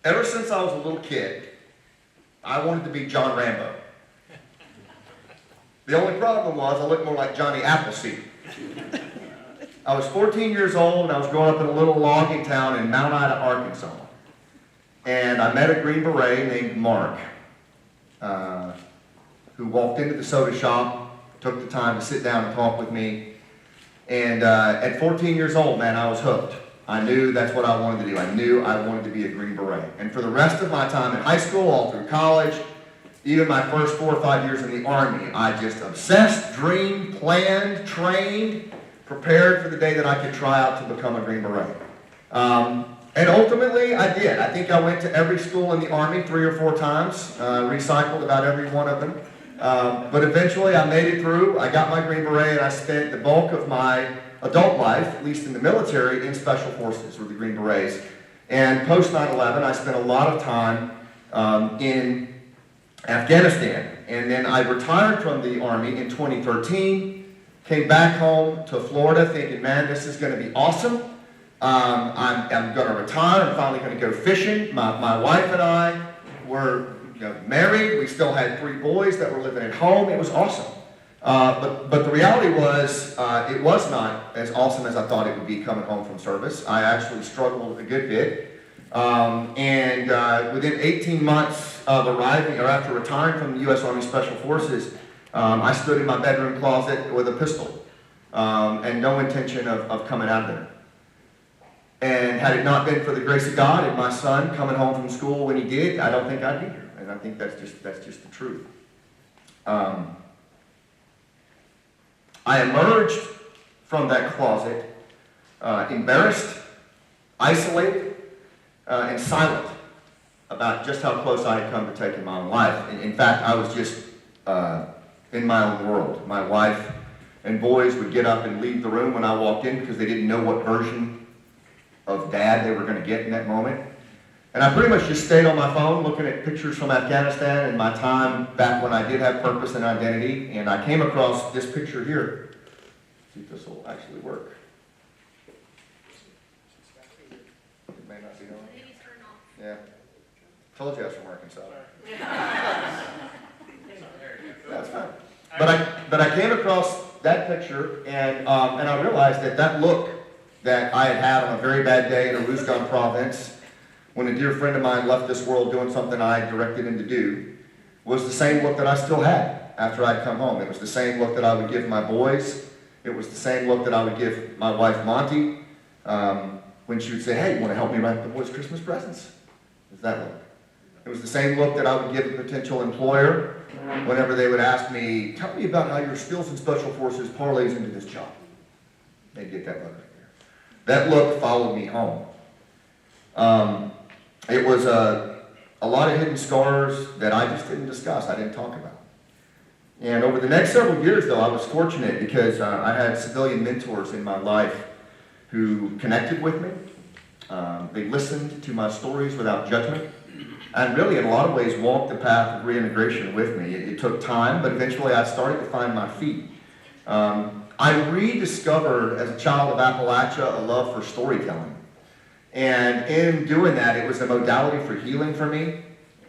Ever since I was a little kid, I wanted to be John Rambo. The only problem was I looked more like Johnny Appleseed. I was 14 years old and I was growing up in a little logging town in Mount Ida, Arkansas. And I met a Green Beret named Mark, who walked into the soda shop, took the time to sit down and talk with me. And at 14 years old, man, I was hooked. I knew that's what I wanted to do. I knew I wanted to be a Green Beret. And for the rest of my time in high school, all through college, even my first 4 or 5 years in the Army, I just obsessed, dreamed, planned, trained, prepared for the day that I could try out to become a Green Beret. And ultimately, I did. I think I went to every school in the Army 3 or 4 times, recycled about every one of them. But eventually, I made it through. I got my Green Beret, and I spent the bulk of my adult life, at least in the military, in Special Forces, or the Green Berets. And post 9/11, I spent a lot of time in Afghanistan. And then I retired from the Army in 2013, came back home to Florida thinking, man, this is going to be awesome. I'm going to retire. I'm finally going to go fishing. My wife and I were married. We still had 3 boys that were living at home. It was awesome. But the reality was, it was not as awesome as I thought it would be coming home from service. I actually struggled a good bit. Within 18 months of arriving, or after retiring from the U.S. Army Special Forces, I stood in my bedroom closet with a pistol and no intention of coming out of there. And had it not been for the grace of God and my son coming home from school when he did, I don't think I'd be here. And I think that's just the truth. I emerged from that closet embarrassed, isolated, and silent about just how close I had come to taking my own life. In fact, I was just in my own world. My wife and boys would get up and leave the room when I walked in because they didn't know what version of dad they were going to get in that moment. And I pretty much just stayed on my phone looking at pictures from Afghanistan and my time back when I did have purpose and identity. And I came across this picture here. Let's see if this will actually work. It may not be on. Yeah. Told you I was from Arkansas. That's fine. But I came across that picture and I realized that look that I had on a very bad day in a Ruzgan province when a dear friend of mine left this world doing something I directed him to do was the same look that I still had after I'd come home. It was the same look that I would give my boys. It was the same look that I would give my wife Monty when she would say, hey, you want to help me wrap the boys' Christmas presents? It was that look. It was the same look that I would give a potential employer whenever they would ask me, tell me about how your skills in Special Forces parlays into this job. They'd get that look right there. That look followed me home. It was a lot of hidden scars that I just didn't discuss, I didn't talk about. And over the next several years, though, I was fortunate because I had civilian mentors in my life who connected with me. They listened to my stories without judgment, and really, in a lot of ways, walked the path of reintegration with me. It took time, but eventually I started to find my feet. I rediscovered, as a child of Appalachia, a love for storytelling. And in doing that, it was a modality for healing for me.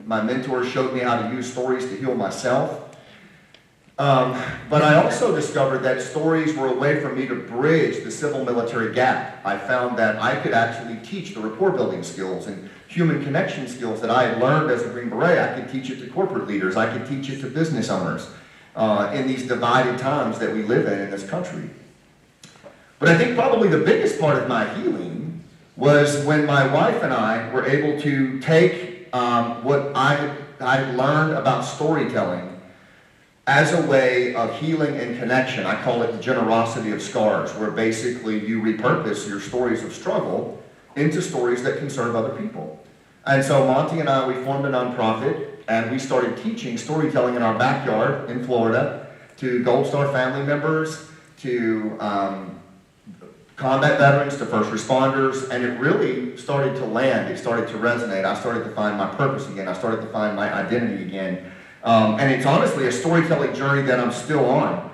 My mentors showed me how to use stories to heal myself. But I also discovered that stories were a way for me to bridge the civil-military gap. I found that I could actually teach the rapport-building skills and human connection skills that I had learned as a Green Beret. I could teach it to corporate leaders. I could teach it to business owners in these divided times that we live in this country. But I think probably the biggest part of my healing was when my wife and I were able to take what I had learned about storytelling as a way of healing and connection. I call it the generosity of scars, where basically you repurpose your stories of struggle into stories that can serve other people. And so Monty and I, we formed a nonprofit, and we started teaching storytelling in our backyard in Florida to Gold Star family members, to combat veterans, to first responders, and it really started to land. It started to resonate. I started to find my purpose again. I started to find my identity again. And it's honestly a storytelling journey that I'm still on.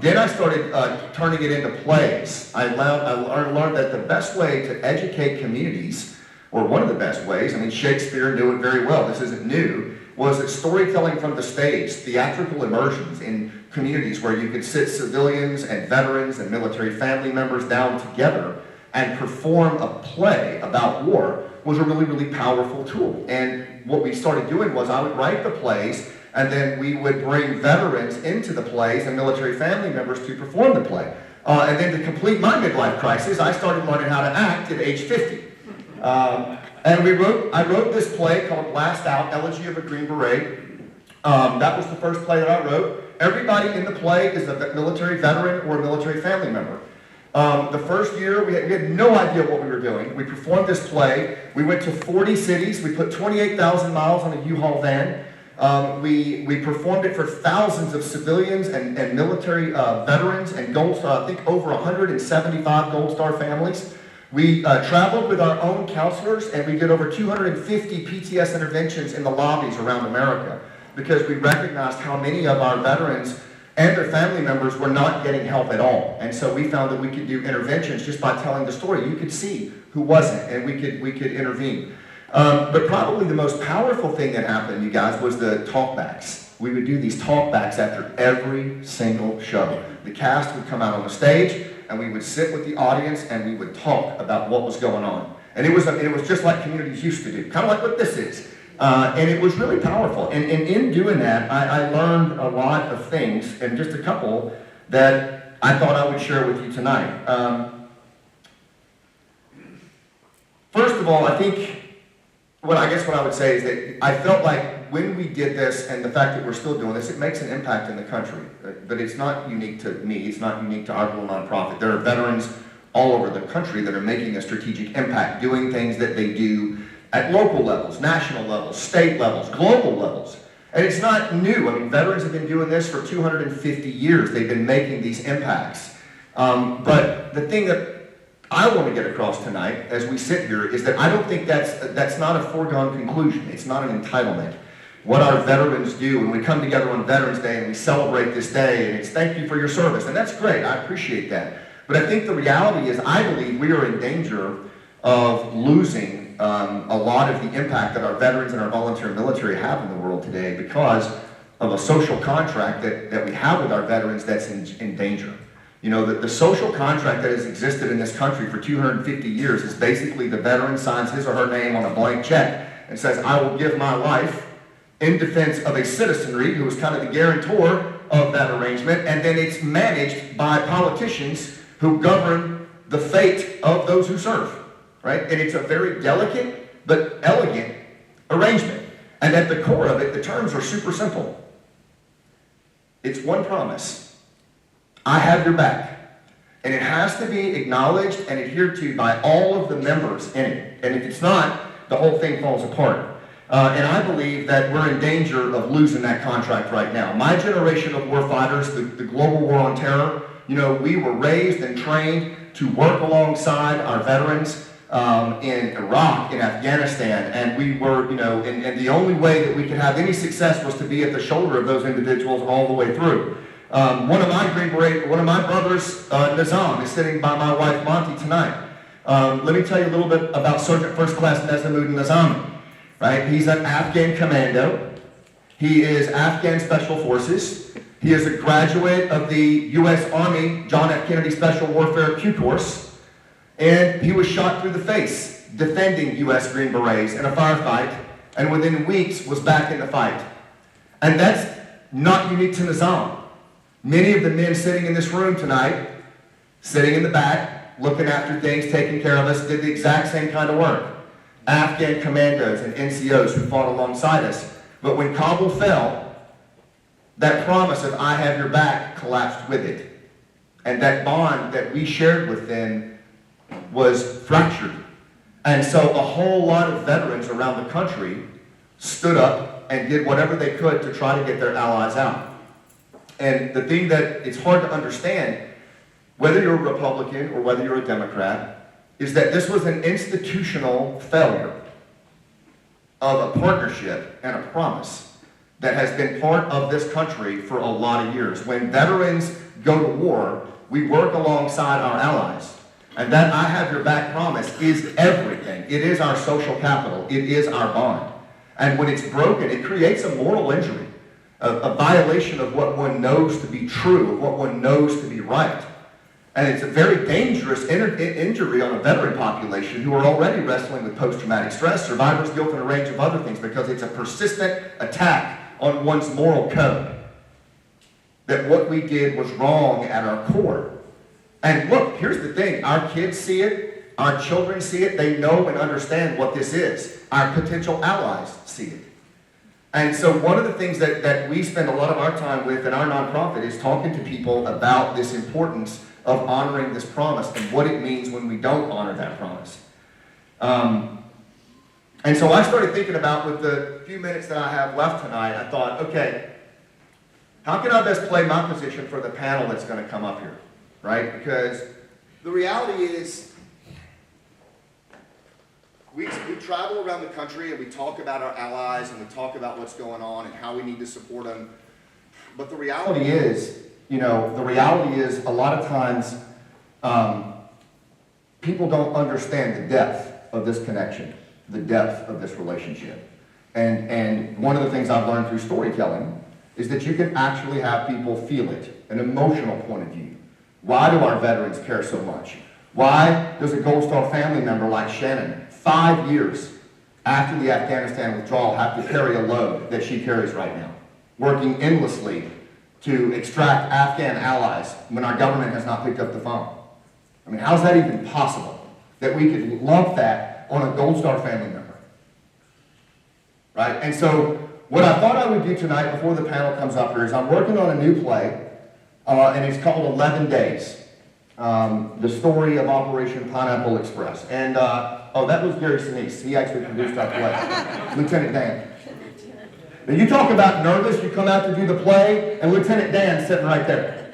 Then I started turning it into plays. I learned that the best way to educate communities or one of the best ways, I mean, Shakespeare knew it very well, this isn't new, was that storytelling from the stage, theatrical immersions in communities where you could sit civilians and veterans and military family members down together and perform a play about war was a really, really powerful tool. And what we started doing was I would write the plays, and then we would bring veterans into the plays and military family members to perform the play. And then to complete my midlife crisis, I started learning how to act at age 50. And I wrote this play called Last Out, Elegy of a Green Beret. That was the first play that I wrote. Everybody in the play is a military veteran or a military family member. The first year, we had no idea what we were doing. We performed this play. We went to 40 cities. We put 28,000 miles on a U-Haul van. We performed it for thousands of civilians and military veterans and Gold Star, I think over 175 Gold Star families. We traveled with our own counselors, and we did over 250 PTS interventions in the lobbies around America because we recognized how many of our veterans and their family members were not getting help at all. And so we found that we could do interventions just by telling the story. You could see who wasn't, and we could intervene. But probably the most powerful thing that happened, you guys, was the talkbacks. We would do these talkbacks after every single show. The cast would come out on the stage, and we would sit with the audience, and we would talk about what was going on. And it was just like communities used to do, kind of like what this is. And it was really powerful. And in doing that, I learned a lot of things, and just a couple that I thought I would share with you tonight. First of all, I think what I would say is that I felt like when we did this, and the fact that we're still doing this, it makes an impact in the country. But it's not unique to me. It's not unique to our little nonprofit. There are veterans all over the country that are making a strategic impact, doing things that they do at local levels, national levels, state levels, global levels. And it's not new. I mean, veterans have been doing this for 250 years. They've been making these impacts. But the thing that I want to get across tonight as we sit here is that I don't think that's not a foregone conclusion. It's not an entitlement. What our veterans do when we come together on Veterans Day and we celebrate this day, and it's thank you for your service, and that's great. I appreciate that. But I think the reality is I believe we are in danger of losing a lot of the impact that our veterans and our volunteer military have in the world today because of a social contract that we have with our veterans that's in danger. You know, the social contract that has existed in this country for 250 years is basically the veteran signs his or her name on a blank check and says, I will give my life in defense of a citizenry who is kind of the guarantor of that arrangement, and then it's managed by politicians who govern the fate of those who serve, right? And it's a very delicate but elegant arrangement. And at the core of it, the terms are super simple. It's one promise. I have your back. And it has to be acknowledged and adhered to by all of the members in it. And if it's not, the whole thing falls apart. And I believe that we're in danger of losing that contract right now. My generation of warfighters, the global war on terror, you know, we were raised and trained to work alongside our veterans in Iraq, in Afghanistan, and we were, you know, and the only way that we could have any success was to be at the shoulder of those individuals all the way through. One of my brothers, Nizam, is sitting by my wife Monty tonight. Let me tell you a little bit about Sergeant First Class Nezamud Nizami. Right? He's an Afghan commando. He is Afghan Special Forces. He is a graduate of the U.S. Army John F. Kennedy Special Warfare Q course. And he was shot through the face defending U.S. Green Berets in a firefight, and within weeks was back in the fight. And that's not unique to Nizam. Many of the men sitting in this room tonight, sitting in the back, looking after things, taking care of us, did the exact same kind of work. Afghan commandos and NCOs who fought alongside us. But when Kabul fell, that promise of I have your back collapsed with it. And that bond that we shared with them was fractured. And so a whole lot of veterans around the country stood up and did whatever they could to try to get their allies out. And the thing that it's hard to understand, whether you're a Republican or whether you're a Democrat, is that this was an institutional failure of a partnership and a promise that has been part of this country for a lot of years. When veterans go to war, we work alongside our allies. And that I have your back promise is everything. It is our social capital. It is our bond. And when it's broken, it creates a moral injury, a violation of what one knows to be true, of what one knows to be right. And it's a very dangerous injury on a veteran population who are already wrestling with post-traumatic stress, survivor's guilt, and a range of other things, because it's a persistent attack on one's moral code. That what we did was wrong at our core. And look, here's the thing. Our kids see it. Our children see it. They know and understand what this is. Our potential allies see it. And so one of the things that we spend a lot of our time with in our nonprofit is talking to people about this importance of honoring this promise and what it means when we don't honor that promise. And so I started thinking about, with the few minutes that I have left tonight, I thought, okay, how can I best play my position for the panel that's going to come up here, right? Because the reality is, we travel around the country and we talk about our allies and we talk about what's going on and how we need to support them. But the reality is, a lot of times people don't understand the depth of this connection, the depth of this relationship. And one of the things I've learned through storytelling is that you can actually have people feel it, an emotional point of view. Why do our veterans care so much? Why does a Gold Star family member like Shannon, 5 years after the Afghanistan withdrawal, have to carry a load that she carries right now, working endlessly to extract Afghan allies when our government has not picked up the phone? I mean, how's that even possible that we could lump that on a Gold Star family member? Right? And so what I thought I would do tonight before the panel comes up here is I'm working on a new play, and it's called 11 Days. The story of Operation Pineapple Express. And, that was Gary Sinise. He actually produced our play. Lieutenant Dan. Now, you talk about nervous, you come out to do the play, and Lieutenant Dan's sitting right there.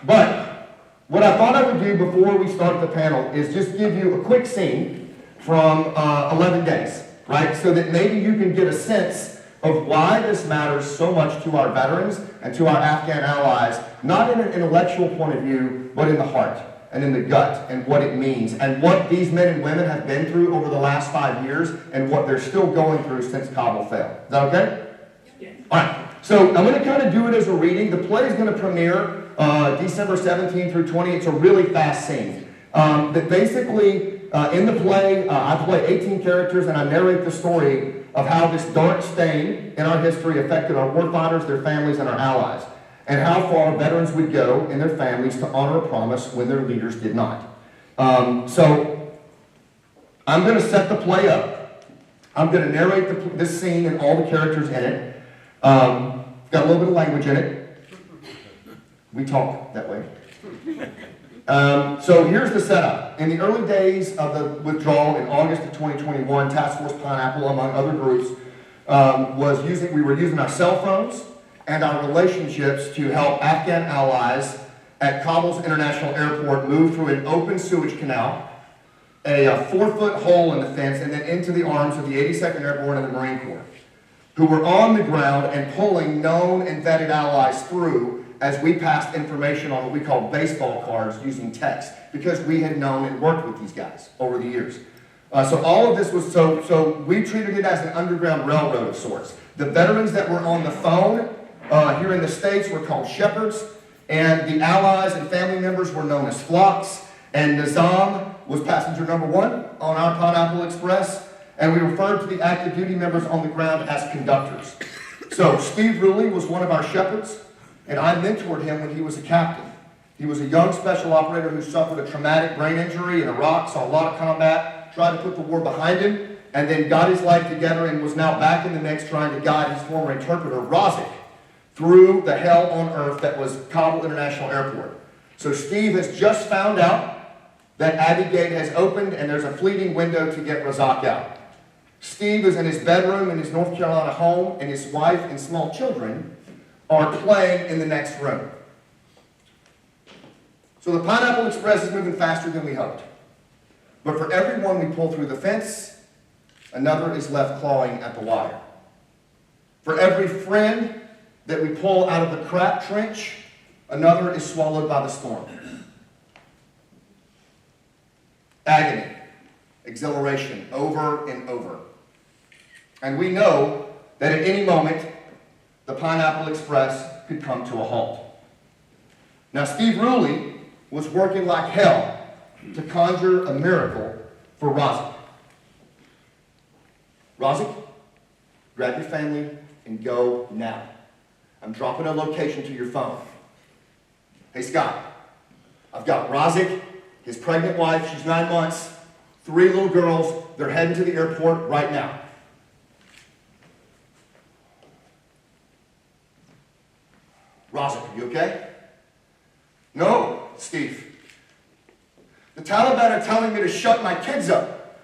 But what I thought I would do before we start the panel is just give you a quick scene from 11 Days, right? So that maybe you can get a sense of why this matters so much to our veterans and to our Afghan allies, not in an intellectual point of view, but in the heart and in the gut, and what it means, and what these men and women have been through over the last 5 years, and what they're still going through since Kabul failed. Is that okay? Yeah. All right. So I'm going to kind of do it as a reading. The play is going to premiere December 17 through 20. It's a really fast scene. That basically, in the play, I play 18 characters, and I narrate the story of how this dark stain in our history affected our warfighters, their families, and our allies, and how far veterans would go in their families to honor a promise when their leaders did not. So I'm going to set the play up. I'm going to narrate this scene and all the characters in it. Got a little bit of language in it. We talk that way. So here's the setup. In the early days of the withdrawal in August of 2021, Task Force Pineapple, among other groups, we were using our cell phones and our relationships to help Afghan allies at Kabul's International Airport move through an open sewage canal, a 4-foot hole in the fence, and then into the arms of the 82nd Airborne and the Marine Corps, who were on the ground and pulling known and vetted allies through as we passed information on what we call baseball cards using text, because we had known and worked with these guys over the years. So all of this was, so we treated it as an underground railroad of sorts. The veterans that were on the phone here in the States were called shepherds, and the allies and family members were known as flocks, and Nizam was passenger number 1 on our Pineapple Express, and we referred to the active duty members on the ground as conductors. So Steve Ruley was one of our shepherds, and I mentored him when he was a captain. He was a young special operator who suffered a traumatic brain injury in Iraq, saw a lot of combat, tried to put the war behind him, and then got his life together and was now back in the mix trying to guide his former interpreter, Razik, through the hell on earth that was Kabul International Airport. So Steve has just found out that Abbey Gate has opened and there's a fleeting window to get Razak out. Steve is in his bedroom in his North Carolina home, and his wife and small children are playing in the next room. So the Pineapple Express is moving faster than we hoped. But for every one we pull through the fence, another is left clawing at the wire. For every friend that we pull out of the crap trench, another is swallowed by the storm. agony, exhilaration, over and over. And we know that at any moment, the Pineapple Express could come to a halt. Now, Steve Ruley was working like hell to conjure a miracle for Razik. Razik, grab your family and go now. I'm dropping a location to your phone. Hey, Scott, I've got Razik, his pregnant wife, she's 9 months, 3 little girls, they're heading to the airport right now. Razik, are you okay? No, Steve. The Taliban are telling me to shut my kids up.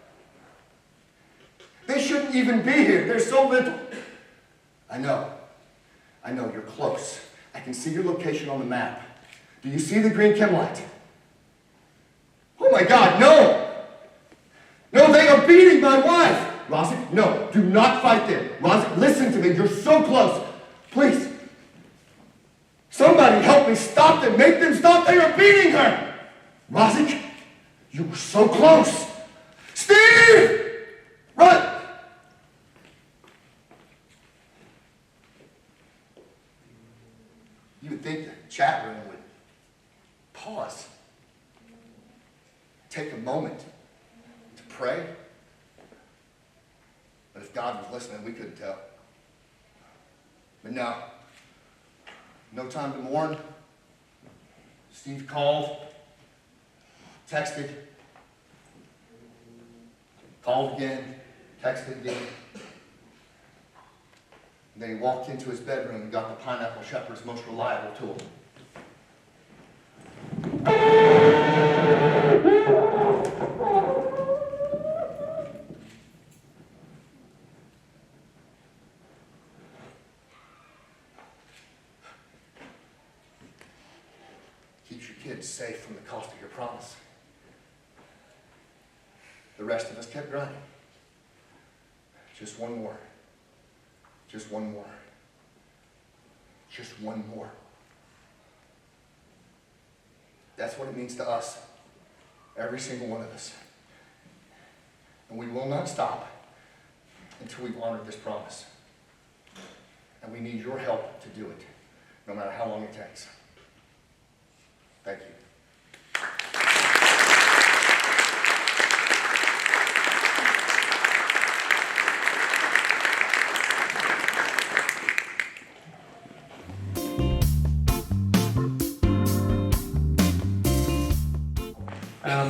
They shouldn't even be here. They're so little. I know, you're close. I can see your location on the map. Do you see the green chem light? Oh my God, no! No, they are beating my wife! Razik, no, do not fight them. Razik, listen to me, you're so close. Please. Somebody help me stop them, make them stop, they are beating her! Razik, you were so close. Steve! Run! You would think the chat room would pause, take a moment to pray. But if God was listening, we couldn't tell. But no time to mourn. Steve called, texted, called again, texted again. And then he walked into his bedroom and got the Pineapple Shepherd's most reliable tool. Keeps your kids safe from the cost of your promise. The rest of us kept grinding. Just one more. Just one more. Just one more. That's what it means to us. Every single one of us. And we will not stop until we've honored this promise. And we need your help to do it, no matter how long it takes. Thank you.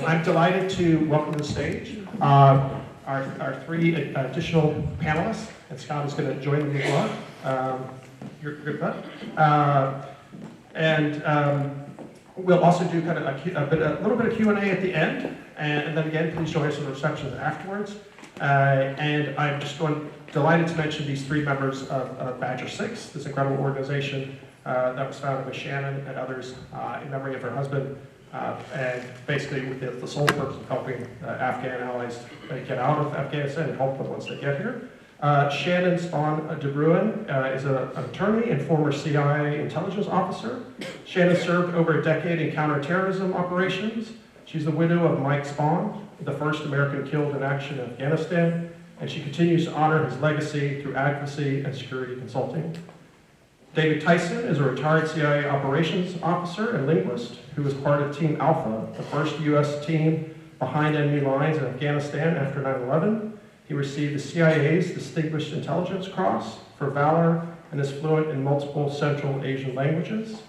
I'm delighted to welcome to the stage our 3 additional panelists, and Scott is going to join them as well. You're good, bud. We'll also do kind of a little bit of Q&A at the end, and then again, please join us in the reception afterwards. And I'm just delighted to mention these 3 members of Badger 6, this incredible organization that was founded by Shannon and others in memory of her husband. And basically with the sole purpose of helping Afghan allies get out of Afghanistan and help them once they get here. Shannon Spann DeBruyn is an attorney and former CIA intelligence officer. Shannon served over a decade in counterterrorism operations. She's the widow of Mike Spann, the first American killed in action in Afghanistan, and she continues to honor his legacy through advocacy and security consulting. David Tyson is a retired CIA operations officer and linguist who was part of Team Alpha, the first U.S. team behind enemy lines in Afghanistan after 9/11. He received the CIA's Distinguished Intelligence Cross for valor and is fluent in multiple Central Asian languages.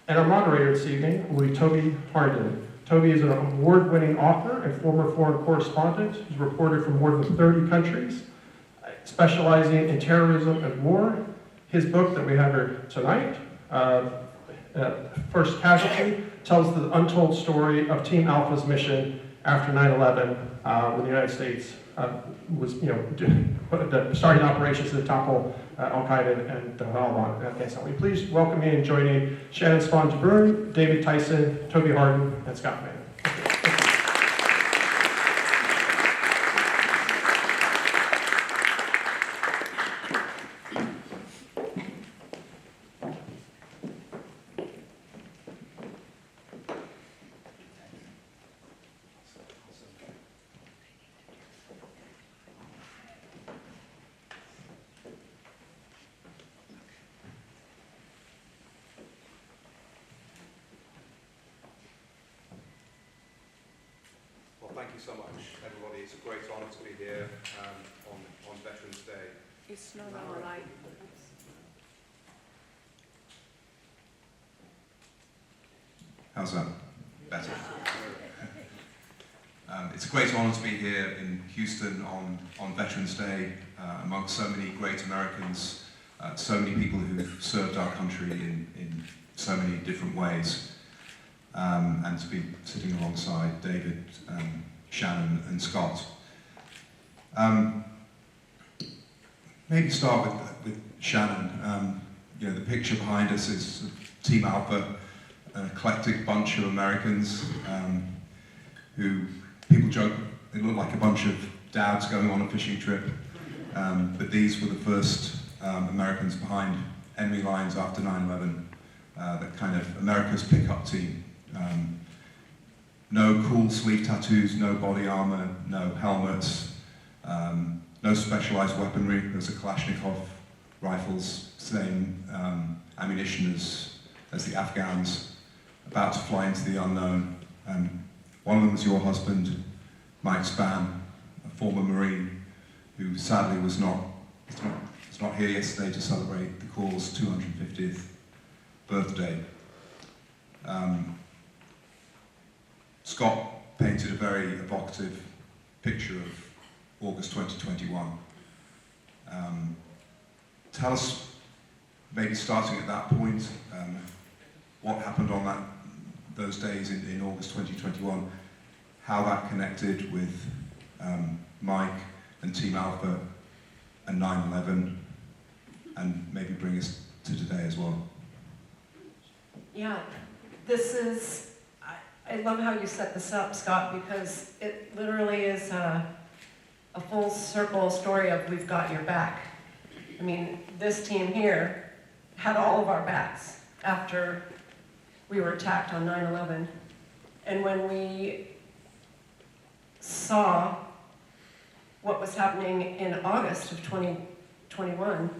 And our moderator this evening will be Toby Harden. Toby is an award-winning author and former foreign correspondent who's reported from more than 30 countries, specializing in terrorism and war. His book that we have here tonight, First Casualty, tells the untold story of Team Alpha's mission after 9/11, when the United States was, starting operations to topple Al-Qaeda and the Taliban in Afghanistan. Will you please welcome me and join me, Shannon Spann DeBruyn, David Tyson, Toby Harden, and Scott Mann. you so much, everybody. It's a great honour to be here on Veterans Day. It's not all right. How's that? Better. It's a great honour to be here in Houston on Veterans Day, amongst so many great Americans, so many people who've served our country in so many different ways, and to be sitting alongside David, Shannon and Scott. Maybe start with Shannon. You know, the picture behind us is Team Alpha, an eclectic bunch of Americans who people joke they look like a bunch of dads going on a fishing trip, but these were the first Americans behind enemy lines after 9/11, that kind of America's pickup team. No cool sleeve tattoos, no body armor, no helmets, no specialized weaponry. There's a Kalashnikov rifles, same ammunition as the Afghans, about to fly into the unknown. One of them was your husband, Mike Spann, a former Marine, who sadly was not here yesterday to celebrate the Corps' 250th birthday. Scott painted a very evocative picture of August 2021. Tell us, maybe starting at that point, what happened on those days in August 2021, how that connected with Mike and Team Alpha and 9/11, and maybe bring us to today as well. Yeah, this is, I love how you set this up, Scott, because it literally is a full circle story of we've got your back. I mean, this team here had all of our backs after we were attacked on 9/11. And when we saw what was happening in August of 2021,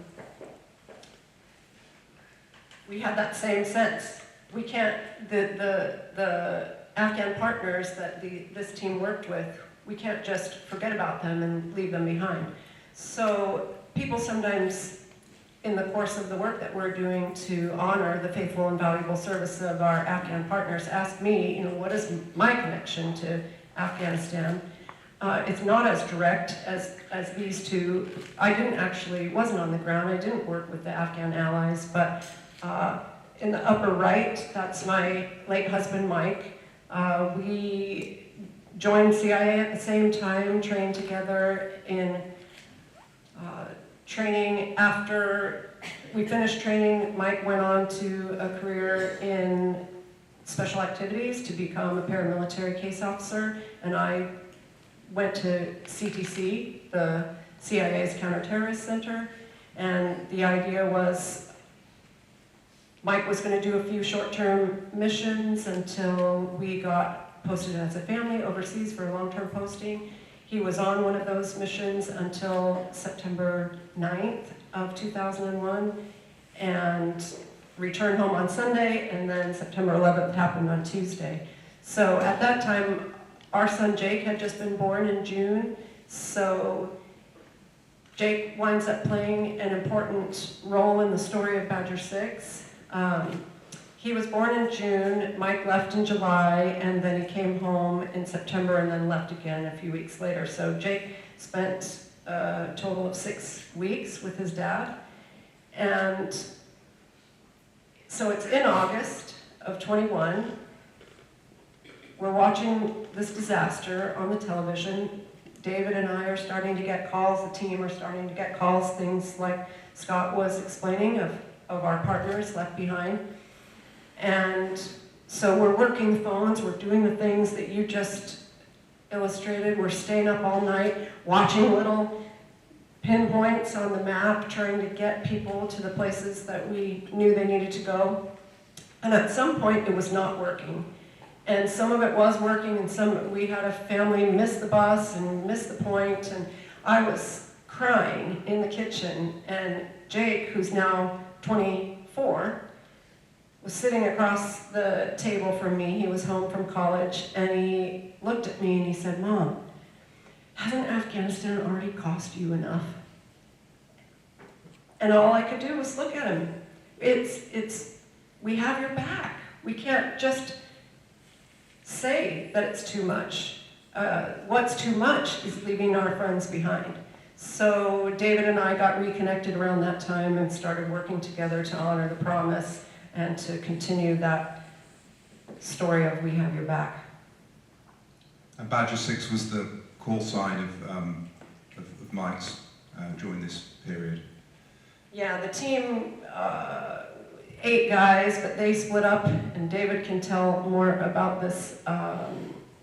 we had that same sense. We can't, the Afghan partners that this team worked with, we can't just forget about them and leave them behind. So people sometimes, in the course of the work that we're doing to honor the faithful and valuable service of our Afghan partners, ask me, you know, what is my connection to Afghanistan? It's not as direct as these two. I wasn't on the ground, I didn't work with the Afghan allies, but in the upper right, that's my late husband, Mike. We joined CIA at the same time, trained together in training. After we finished training, Mike went on to a career in special activities to become a paramilitary case officer, and I went to CTC, the CIA's Counterterrorist Center, and the idea was Mike was going to do a few short-term missions until we got posted as a family overseas for a long-term posting. He was on one of those missions until September 9th of 2001 and returned home on Sunday, and then September 11th happened on Tuesday. So at that time, our son Jake had just been born in June, so Jake winds up playing an important role in the story of Badger 6. He was born in June, Mike left in July, and then he came home in September and then left again a few weeks later. So Jake spent a total of 6 weeks with his dad. And so it's in August of 21. We're watching this disaster on the television. David and I are starting to get calls, the team are starting to get calls, things like Scott was explaining of our partners left behind. And so we're working phones, we're doing the things that you just illustrated. We're staying up all night, watching little pinpoints on the map, trying to get people to the places that we knew they needed to go. And at some point it was not working. And some of it was working, and we had a family miss the bus and miss the point, and I was crying in the kitchen, and Jake, who's now 24, was sitting across the table from me. He was home from college, and he looked at me and he said, "Mom, hasn't Afghanistan already cost you enough?" And all I could do was look at him. We have your back. We can't just say that it's too much. What's too much is leaving our friends behind. So David and I got reconnected around that time and started working together to honor the promise and to continue that story of we have your back. And Badger 6 was the call sign of Mike's during this period. Yeah, the team, 8 guys, but they split up, and David can tell more about this.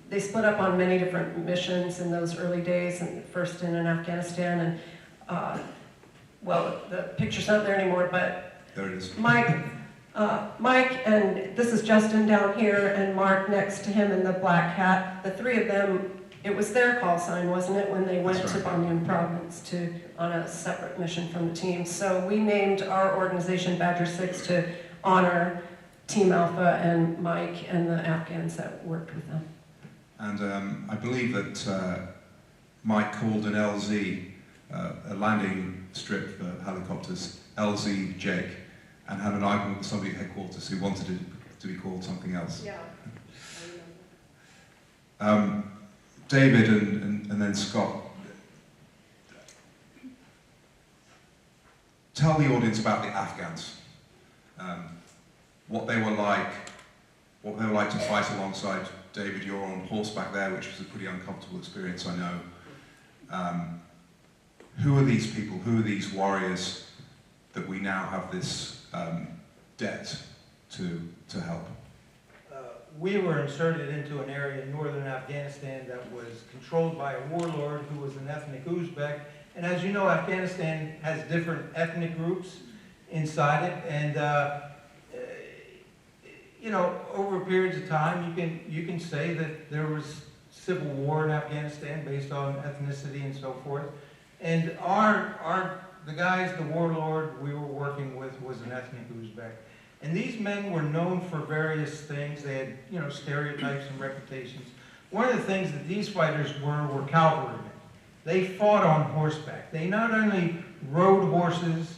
They split up on many different missions in those early days, and first in Afghanistan, and well, the picture's not there anymore, but There it is. Mike, and this is Justin down here, and Mark next to him in the black hat. The 3 of them, it was their call sign, wasn't it, when they went That's to right. Banyan Province on a separate mission from the team. So we named our organization Badger 6 to honor Team Alpha and Mike and the Afghans that worked with them. And I believe that Mike called an LZ, a landing strip for helicopters, LZ Jake, and had an argument with somebody at headquarters who wanted it to be called something else. Yeah. David and then Scott, tell the audience about the Afghans, what they were like to fight alongside. David, you're on horseback there, which was a pretty uncomfortable experience, I know. Who are these people? Who are these warriors that we now have this debt to help? We were inserted into an area in northern Afghanistan that was controlled by a warlord who was an ethnic Uzbek. And as you know, Afghanistan has different ethnic groups inside it. And you know, over periods of time, you can say that there was civil war in Afghanistan based on ethnicity and so forth. And the guys, the warlord we were working with was an ethnic Uzbek. And these men were known for various things. They had, you know, stereotypes and reputations. One of the things that these fighters were cavalrymen. They fought on horseback. They not only rode horses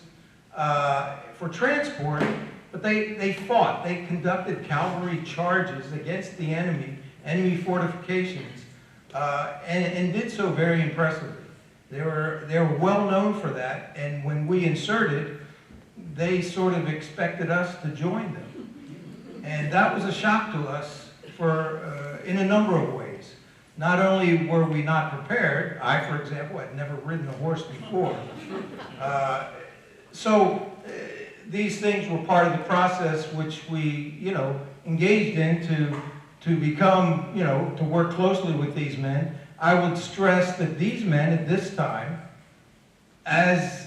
for transport, but they fought. They conducted cavalry charges against the enemy fortifications, and did so very impressively. They were well known for that, and when we inserted, they sort of expected us to join them. And that was a shock to us in a number of ways. Not only were we not prepared, I, for example, had never ridden a horse before. So these things were part of the process which we, you know, engaged in to become, you know, to work closely with these men. I would stress that these men at this time, as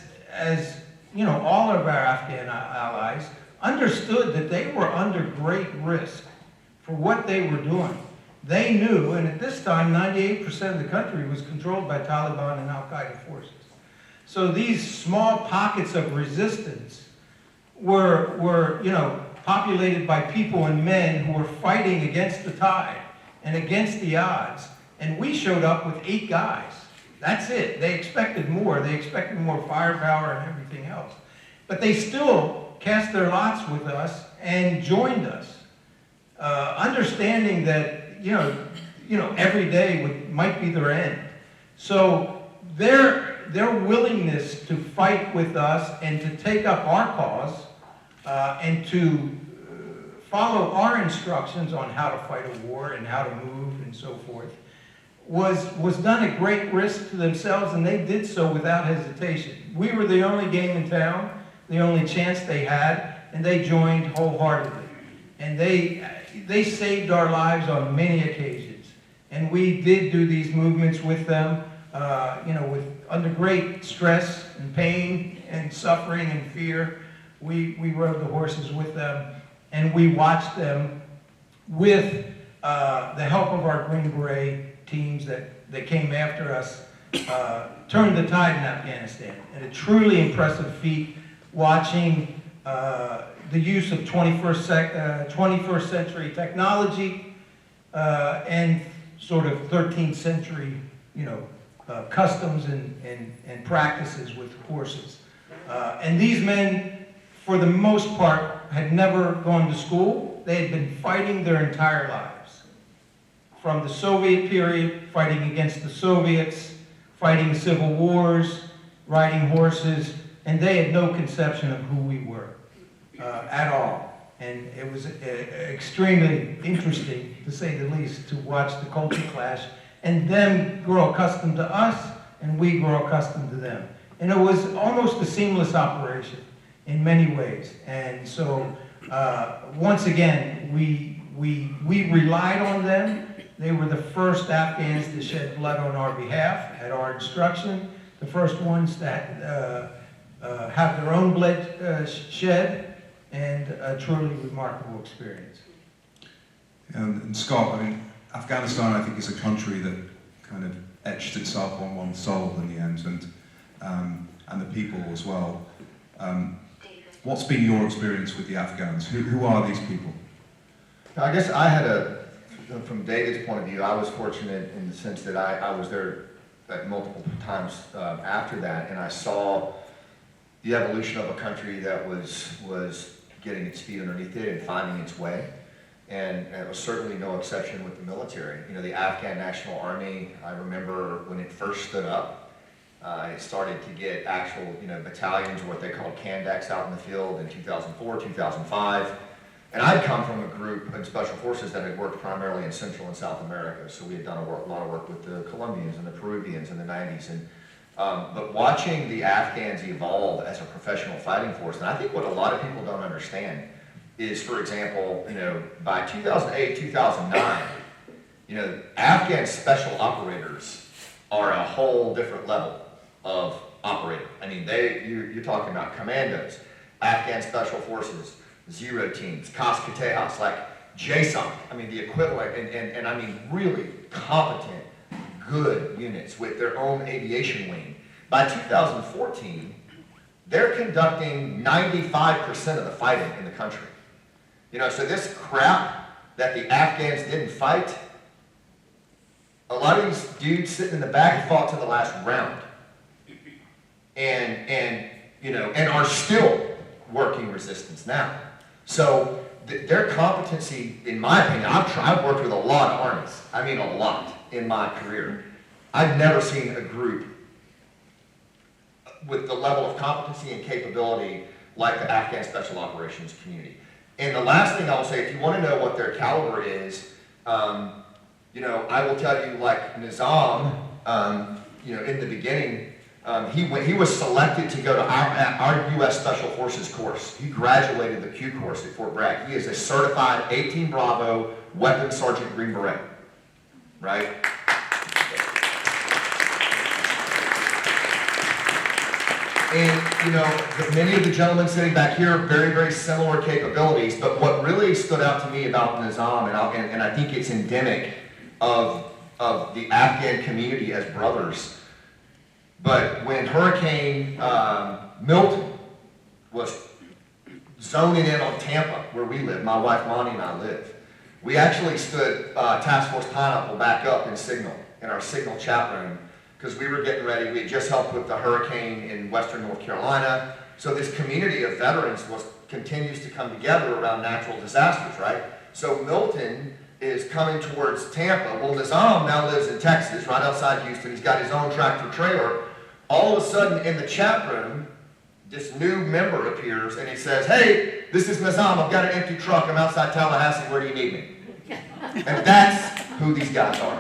you know, all of our Afghan allies, understood that they were under great risk for what they were doing. They knew, and at this time, 98% of the country was controlled by Taliban and Al-Qaeda forces. So these small pockets of resistance were, you know, populated by people and men who were fighting against the tide and against the odds. And we showed up with 8 guys. That's it. They expected more. They expected more firepower and everything else. But they still cast their lots with us and joined us, understanding that, you know, every day might be their end. So their willingness to fight with us and to take up our cause and to follow our instructions on how to fight a war and how to move and so forth was done at great risk to themselves, and they did so without hesitation. We were the only game in town, the only chance they had, and they joined wholeheartedly. And they saved our lives on many occasions. And we did do these movements with them, you know, under great stress and pain and suffering and fear. We rode the horses with them, and we watched them with the help of our Green Beret teams that came after us, turned the tide in Afghanistan. And a truly impressive feat watching the use of 21st century technology and sort of 13th century, customs and practices with horses. And these men, for the most part, had never gone to school. They had been fighting their entire lives. From the Soviet period, fighting against the Soviets, fighting civil wars, riding horses, and they had no conception of who we were at all. And it was extremely interesting, to say the least, to watch the culture clash and them grow accustomed to us and we grow accustomed to them. And it was almost a seamless operation in many ways. And so, once again, we relied on them. They were the first Afghans to shed blood on our behalf at our instruction, the first ones that have their own blood shed, and a truly remarkable experience. And Scott, I mean, Afghanistan, I think, is a country that kind of etched itself on one's soul in the end, and the people as well. What's been your experience with the Afghans? Who are these people? I guess I had from David's point of view, I was fortunate in the sense that I was there at multiple times after that, and I saw the evolution of a country that was getting its feet underneath it and finding its way. And it was certainly no exception with the military. The Afghan National Army, I remember when it first stood up, it started to get actual, battalions, or what they called Kandaks, out in the field in 2004, 2005. And I'd come from a group in Special Forces that had worked primarily in Central and South America. So we had done a lot of work with the Colombians and the Peruvians in the 90s. But watching the Afghans evolve as a professional fighting force, and I think what a lot of people don't understand is, for example, by 2008, 2009, Afghan special operators are a whole different level of operator. I mean, you're talking about commandos, Afghan special forces, zero teams, Kaskateas, like JSOC, I mean, the equivalent, and I mean, really competent, good units with their own aviation wing. By 2014, they're conducting 95% of the fighting in the country. So this crap that the Afghans didn't fight, a lot of these dudes sitting in the back fought to the last round. And are still working resistance now. So their competency, in my opinion, I've worked with a lot of armies. I mean a lot in my career. I've never seen a group with the level of competency and capability like the Afghan Special Operations community. And the last thing I'll say, if you want to know what their caliber is, I will tell you, like Nizam, in the beginning, he was selected to go to our U.S. Special Forces course. He graduated the Q course at Fort Bragg. He is a certified 18 Bravo Weapons Sergeant Green Beret, right? And, many of the gentlemen sitting back here, very, very similar capabilities, but what really stood out to me about Nizam, and I think it's endemic of the Afghan community as brothers, but when Hurricane Milton was zoning in on Tampa, where we live, my wife Monty and I live, we actually stood Task Force Pineapple back up in our signal chat room, because we were getting ready. We had just helped with the hurricane in western North Carolina. So this community of veterans continues to come together around natural disasters, right? So Milton is coming towards Tampa. Well, Nizam now lives in Texas, right outside Houston. He's got his own tractor trailer. All of a sudden, in the chat room, this new member appears, and he says, "Hey, this is Nizam. I've got an empty truck. I'm outside Tallahassee. Where do you need me?" And that's who these guys are.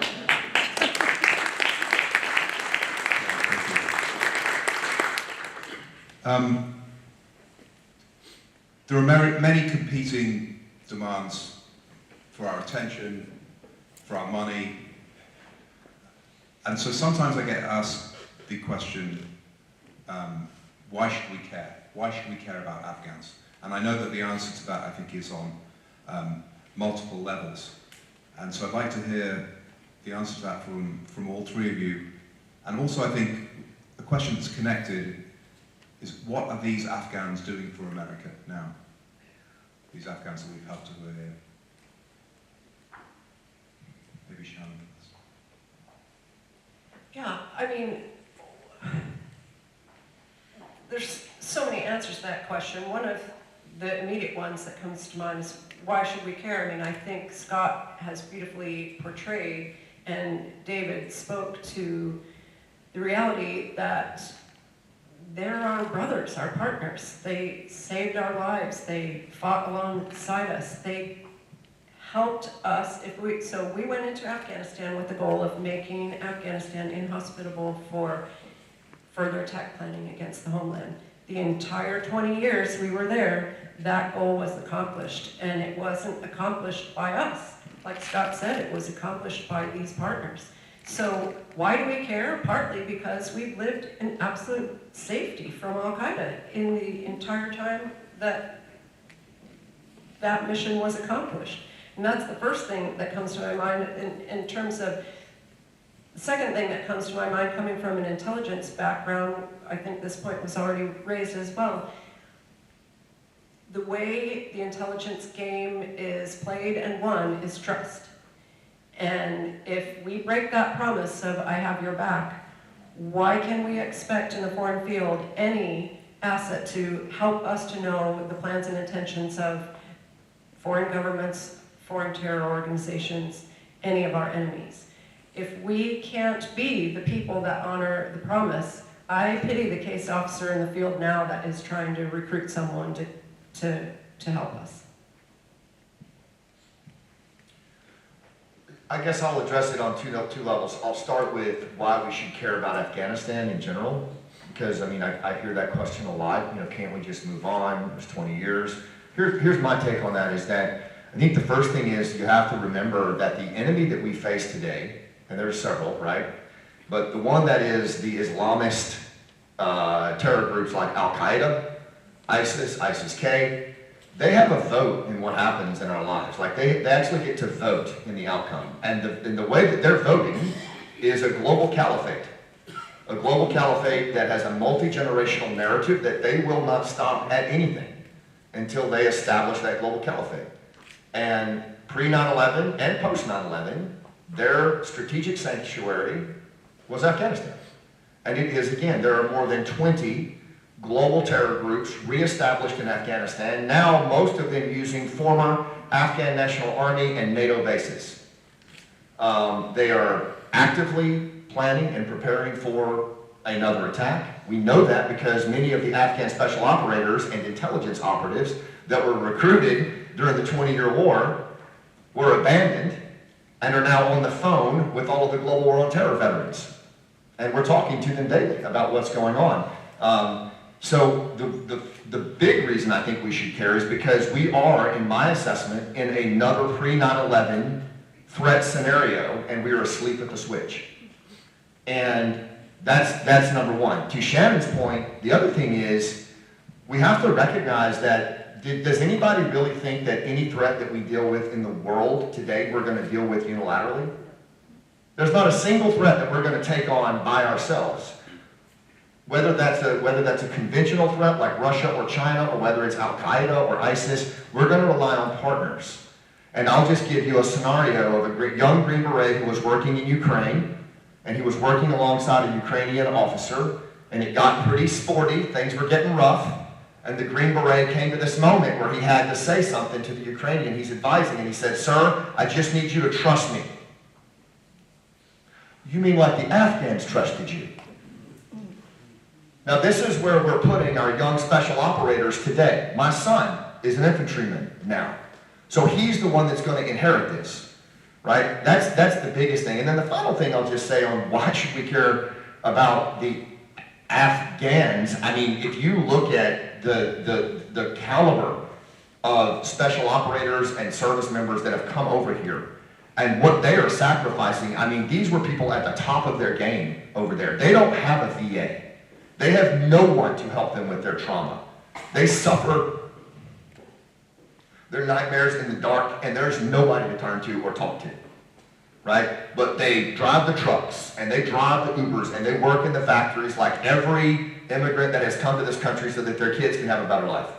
There are many competing demands for our attention, for our money, and so sometimes I get asked the question, why should we care? Why should we care about Afghans? And I know that the answer to that, I think, is on multiple levels. And so I'd like to hear the answer to that from all three of you. And also, I think, a question that's connected is what are these Afghans doing for America now? These Afghans that we've helped who are here. Maybe Shannon. Yeah, I mean, there's so many answers to that question. One of the immediate ones that comes to mind is, why should we care? I mean, I think Scott has beautifully portrayed, and David spoke to the reality that they're our brothers, our partners. They saved our lives. They fought alongside us. They helped us. So we went into Afghanistan with the goal of making Afghanistan inhospitable for further attack planning against the homeland. The entire 20 years we were there, that goal was accomplished, and it wasn't accomplished by us. Like Scott said, it was accomplished by these partners. So why do we care? Partly because we've lived in absolute safety from Al-Qaeda in the entire time that that mission was accomplished. And that's the first thing that comes to my mind in terms of. The second thing that comes to my mind, coming from an intelligence background, I think this point was already raised as well. The way the intelligence game is played and won is trust. And if we break that promise of I have your back, why can we expect in the foreign field any asset to help us to know the plans and intentions of foreign governments, foreign terror organizations, any of our enemies? If we can't be the people that honor the promise, I pity the case officer in the field now that is trying to recruit someone to help us. I guess I'll address it on two levels. I'll start with why we should care about Afghanistan in general, because I mean, I hear that question a lot. You know, can't we just move on? It was 20 years. Here's my take on that, is that I think the first thing is you have to remember that the enemy that we face today, and there's several, right? But the one that is the Islamist terror groups like Al-Qaeda, ISIS-K, they have a vote in what happens in our lives. Like they actually get to vote in the outcome. And the way that they're voting is a global caliphate. A global caliphate that has a multi-generational narrative that they will not stop at anything until they establish that global caliphate. And pre-9/11 and post-9/11, their strategic sanctuary was Afghanistan. And it is, again, there are more than 20 global terror groups reestablished in Afghanistan, now most of them using former Afghan National Army and NATO bases. They are actively planning and preparing for another attack. We know that because many of the Afghan special operators and intelligence operatives that were recruited during the 20-year war were abandoned and are now on the phone with all of the global war on terror veterans. And we're talking to them daily about what's going on. So the big reason I think we should care is because we are, in my assessment, in another pre-9/11 threat scenario, and we are asleep at the switch. And that's number one. To Shannon's point, the other thing is we have to recognize that does anybody really think that any threat that we deal with in the world today we're going to deal with unilaterally? There's not a single threat that we're going to take on by ourselves. Whether that's a conventional threat like Russia or China, or whether it's Al-Qaeda or ISIS, we're going to rely on partners. And I'll just give you a scenario of a young Green Beret who was working in Ukraine, and he was working alongside a Ukrainian officer, and it got pretty sporty, things were getting rough, and the Green Beret came to this moment where he had to say something to the Ukrainian he's advising, and he said, "Sir, I just need you to trust me." You mean like the Afghans trusted you? Now this is where we're putting our young special operators today. My son is an infantryman now. So he's the one that's going to inherit this, right? That's the biggest thing. And then the final thing I'll just say on why should we care about the Afghans. I mean, if you look at the caliber of special operators and service members that have come over here and what they are sacrificing, I mean, these were people at the top of their game over there. They don't have a VA. They have no one to help them with their trauma. They suffer their nightmares in the dark, and there's nobody to turn to or talk to, right? But they drive the trucks, and they drive the Ubers, and they work in the factories like every immigrant that has come to this country so that their kids can have a better life.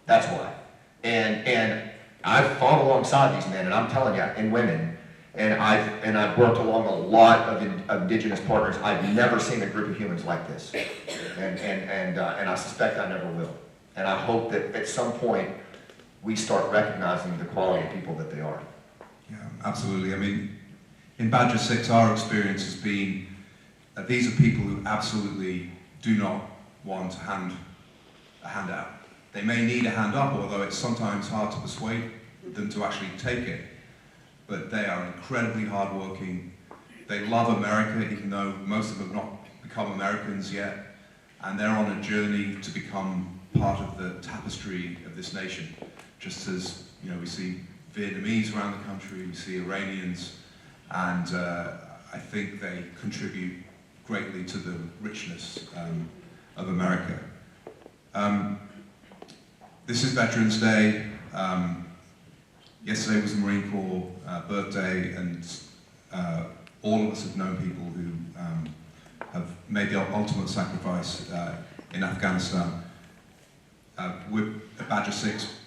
That's why. And I've fought alongside these men, and I'm telling you, and women, and I've worked along a lot of indigenous partners. I've never seen a group of humans like this, and I suspect I never will. And I hope that at some point we start recognizing the quality of people that they are. Yeah, absolutely. I mean, in Badger 6, our experience has been that these are people who absolutely do not want a handout. They may need a hand up, although it's sometimes hard to persuade them to actually take it. But they are incredibly hardworking. They love America, even though most of them have not become Americans yet. And they're on a journey to become part of the tapestry of this nation. Just as, you know, we see Vietnamese around the country, we see Iranians, and I think they contribute greatly to the richness of America. This is Veterans Day. Yesterday was the Marine Corps birthday, and all of us have known people who have made the ultimate sacrifice in Afghanistan. With Badger 6,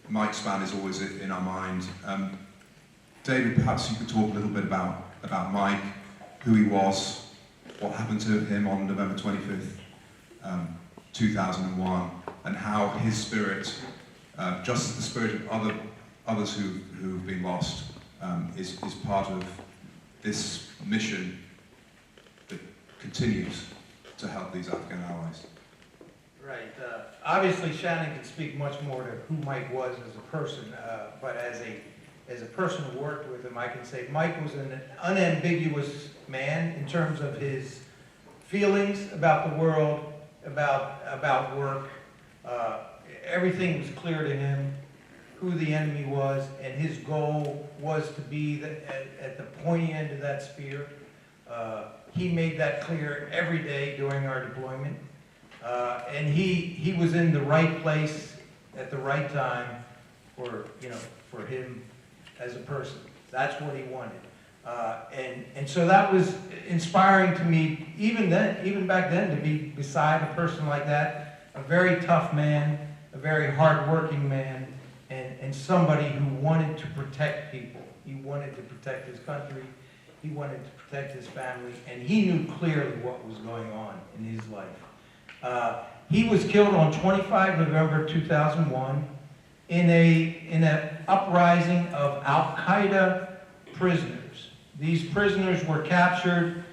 Mike Spann is always in our mind. David, perhaps you could talk a little bit about Mike, who he was, what happened to him on November 25th, 2001, and how his spirit, just as the spirit of others who've been lost, is part of this mission that continues to help these Afghan allies. Right. Obviously, Shannon can speak much more to who Mike was as a person, but as a person who worked with him, I can say Mike was an unambiguous man in terms of his feelings about the world, about work. Everything was clear to him, who the enemy was, and his goal was to be at the pointy end of that spear. He made that clear every day during our deployment. And he was in the right place at the right time for him as a person. That's what he wanted. And so that was inspiring to me, even back then, to be beside a person like that, a very tough man, a very hardworking man, and somebody who wanted to protect people. He wanted to protect his country, he wanted to protect his family, and he knew clearly what was going on in his life. He was killed on 25 November 2001 in an uprising of Al-Qaeda prisoners. These prisoners were captured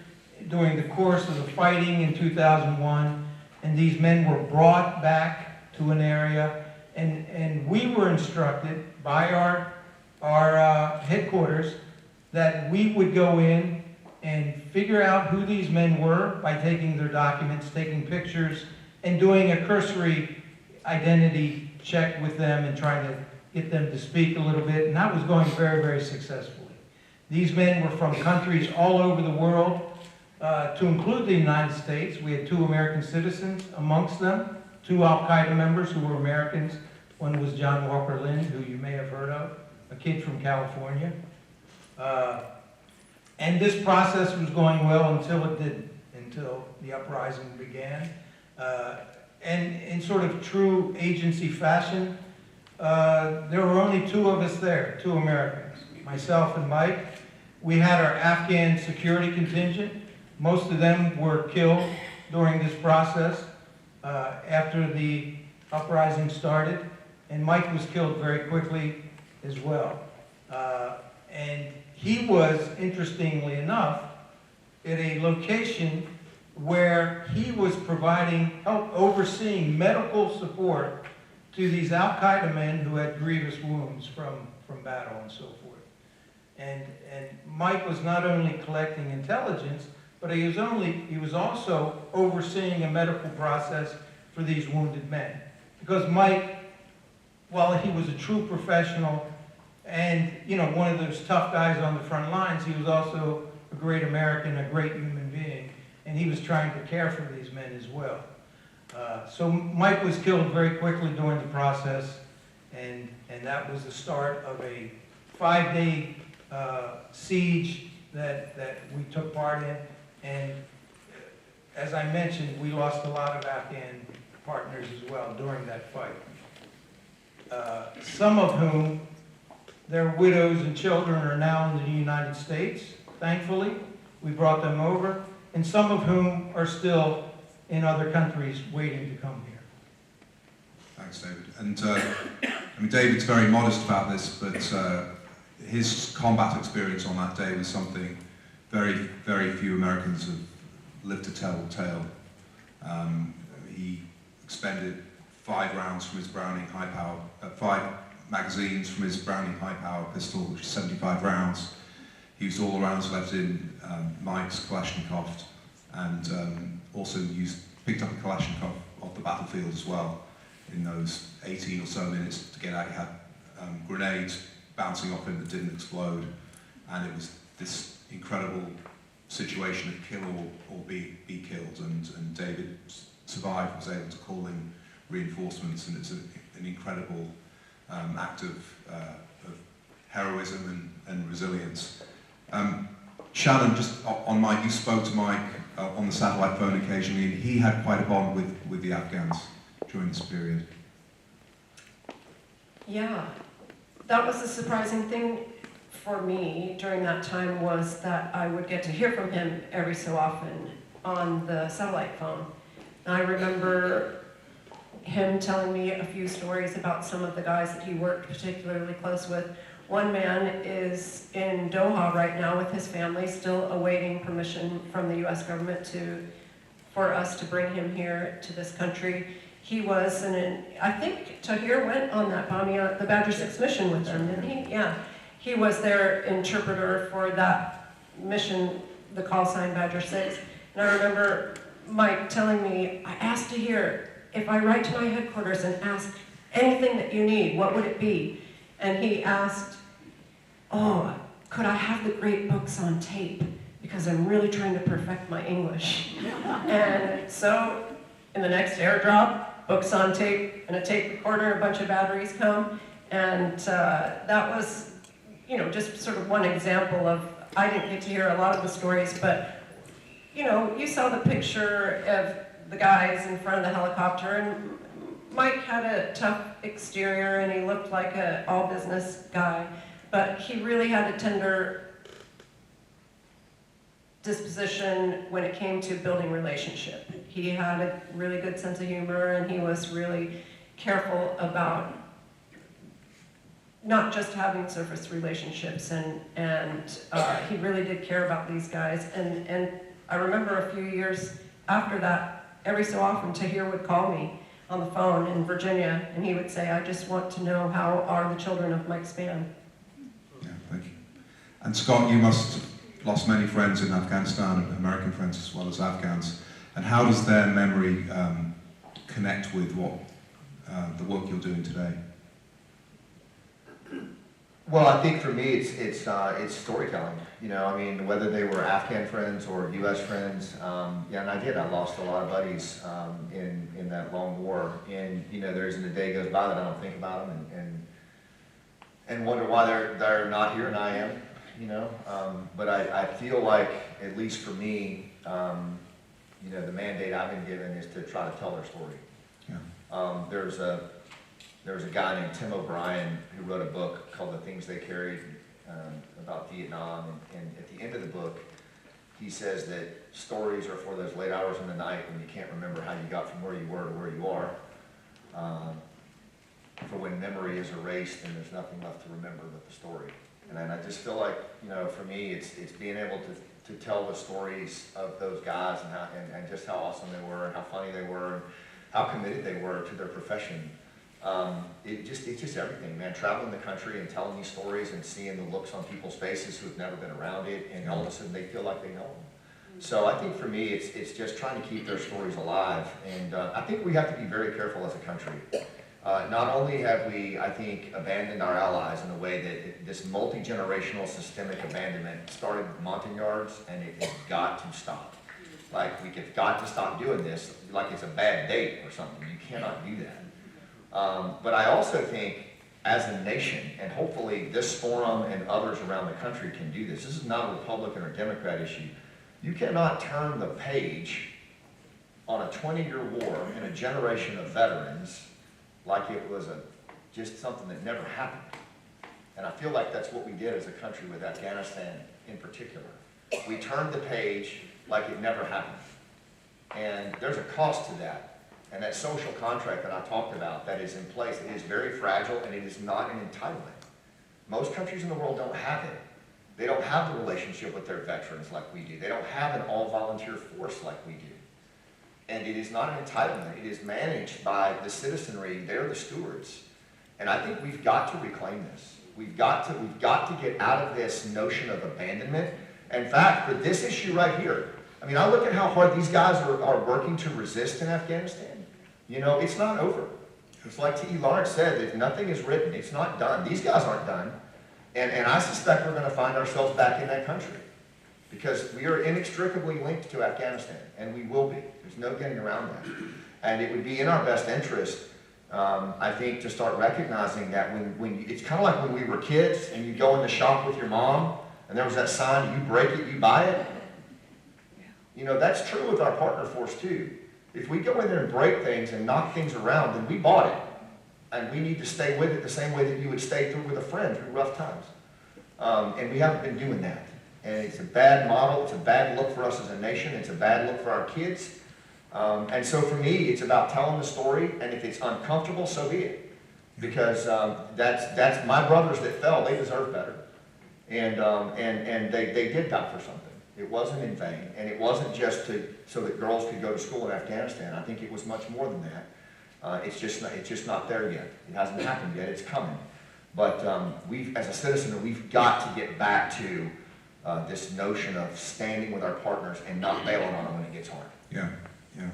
during the course of the fighting in 2001, and these men were brought back to an area, and we were instructed by our headquarters that we would go in and figure out who these men were by taking their documents, taking pictures, and doing a cursory identity check with them and trying to get them to speak a little bit, and that was going very, very successfully. These men were from countries all over the world, to include the United States. We had 2 American citizens amongst them, 2 Al-Qaeda members who were Americans. One was John Walker Lynn, who you may have heard of, a kid from California. And this process was going well until it didn't, until the uprising began. And in sort of true agency fashion, there were only 2 of us there, 2 Americans, myself and Mike. We had our Afghan security contingent. Most of them were killed during this process after the uprising started, and Mike was killed very quickly as well. And he was, interestingly enough, at a location where he was providing help, overseeing medical support to these Al-Qaeda men who had grievous wounds from battle and so forth. And Mike was not only collecting intelligence, but he was also overseeing a medical process for these wounded men. Because Mike, while he was a true professional and, one of those tough guys on the front lines, he was also a great American, a great human being, and he was trying to care for these men as well. So Mike was killed very quickly during the process, and that was the start of a 5-day siege that we took part in. And as I mentioned, we lost a lot of Afghan partners as well during that fight. Some of whom, their widows and children are now in the United States, thankfully. We brought them over, and some of whom are still in other countries waiting to come here. Thanks, David. And I mean, David's very modest about this, but his combat experience on that day was something very, very few Americans have lived to tell the tale. He expended 5 rounds from his Browning high-power, 5 magazines from his Browning high-power pistol, which is 75 rounds. He used all the rounds left in Mike's Kalashnikov, and also picked up a Kalashnikov off the battlefield as well. In those 18 or so minutes to get out, he had grenades bouncing off him that didn't explode, and it was this incredible situation of kill or be killed, and David survived, was able to call in reinforcements, and it's an incredible act of heroism and resilience. Shannon, just on Mike, you spoke to Mike on the satellite phone occasionally, and he had quite a bond with the Afghans during this period. Yeah, that was the surprising thing for me during that time, was that I would get to hear from him every so often on the satellite phone. And I remember him telling me a few stories about some of the guys that he worked particularly close with. One man is in Doha right now with his family, still awaiting permission from the US government for us to bring him here to this country. He was, I think Tahir went on that the Badger 6 mission with them, didn't he? Yeah. He was their interpreter for that mission, the call sign Badger 6. And I remember Mike telling me, I asked Tahir, if I write to my headquarters and ask anything that you need, what would it be? And he asked, oh, could I have the great books on tape? Because I'm really trying to perfect my English. And so, in the next airdrop, books on tape and a tape recorder, a bunch of batteries come. And that was, just sort of one example of, I didn't get to hear a lot of the stories, but, you saw the picture of the guys in front of the helicopter, and Mike had a tough exterior and he looked like an all-business guy, but he really had a tender disposition when it came to building relationship. He had a really good sense of humor, and he was really careful about not just having surface relationships, and he really did care about these guys. And I remember a few years after that, every so often Tahir would call me on the phone in Virginia, and he would say, I just want to know how are the children of Mike Spann. Yeah, thank you. And Scott, you must have lost many friends in Afghanistan, American friends as well as Afghans. And how does their memory connect with what the work you're doing today? Well, I think for me, it's storytelling. Whether they were Afghan friends or U.S. friends, and I lost a lot of buddies in that long war. And there isn't a day goes by that I don't think about them and wonder why they're not here and I am. But I feel like, at least for me, the mandate I've been given is to try to tell their story. Yeah. There was a guy named Tim O'Brien who wrote a book called The Things They Carried about Vietnam, and at the end of the book, he says that stories are for those late hours in the night when you can't remember how you got from where you were to where you are. For when memory is erased and there's nothing left to remember but the story. And I just feel like, for me, it's being able to tell the stories of those guys and just how awesome they were and how funny they were and how committed they were to their profession. It's just everything, man. Traveling the country and telling these stories and seeing the looks on people's faces who've never been around it, and all of a sudden they feel like they know them. So I think for me, it's just trying to keep their stories alive. And I think we have to be very careful as a country. Not only have we, I think, abandoned our allies in a way that this multi-generational systemic abandonment started with Montagnards, and it has got to stop. Like, we've got to stop doing this like it's a bad date or something. You cannot do that. But I also think, as a nation, and hopefully this forum and others around the country can do this. This is not a Republican or Democrat issue. You cannot turn the page on a 20-year war and a generation of veterans like it was just something that never happened. And I feel like that's what we did as a country with Afghanistan in particular. We turned the page like it never happened. And there's a cost to that. And that social contract that I talked about that is in place, it is very fragile and it is not an entitlement. Most countries in the world don't have it. They don't have the relationship with their veterans like we do. They don't have an all-volunteer force like we do. And it is not an entitlement. It is managed by the citizenry. They're the stewards. And I think we've got to reclaim this. We've got to get out of this notion of abandonment. In fact, for this issue right here, I mean, I look at how hard these guys are working to resist in Afghanistan. You know, it's not over. It's like T.E. Lawrence said, that nothing is written. It's not done. These guys aren't done. And I suspect we're going to find ourselves back in that country because we are inextricably linked to Afghanistan, and we will be. There's no getting around that. And it would be in our best interest, I think, to start recognizing that when it's kind of like when we were kids and you go in the shop with your mom and there was that sign, you break it, you buy it. You know, that's true with our partner force too. If we go in there and break things and knock things around, then we bought it. And we need to stay with it the same way that you would stay through with a friend through rough times. And we haven't been doing that. And it's a bad model, it's a bad look for us as a nation, it's a bad look for our kids. And so for me, it's about telling the story, and if it's uncomfortable, so be it. Because that's my brothers that fell, they deserve better. And they did die for something. It wasn't in vain, and it wasn't just so that girls could go to school in Afghanistan. I think it was much more than that. It's just not there yet. It hasn't happened yet. It's coming. But as a citizen, we've got to get back to this notion of standing with our partners and not bailing on them when it gets hard. Yeah, yeah.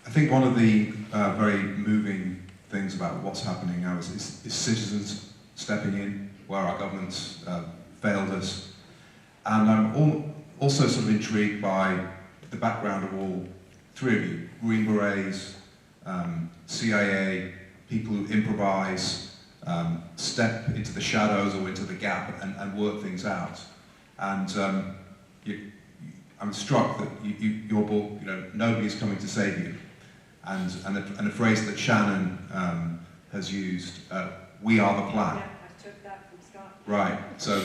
I think one of the very moving things about what's happening now is citizens stepping in where our governments failed us. And I'm also sort of intrigued by the background of all three of you, Green Berets, CIA, people who improvise, step into the shadows or into the gap and work things out. And I'm struck that your book, you know, nobody's coming to save you. And a phrase that Shannon has used, we are the plan. Yeah, I took that from Scott. Right, so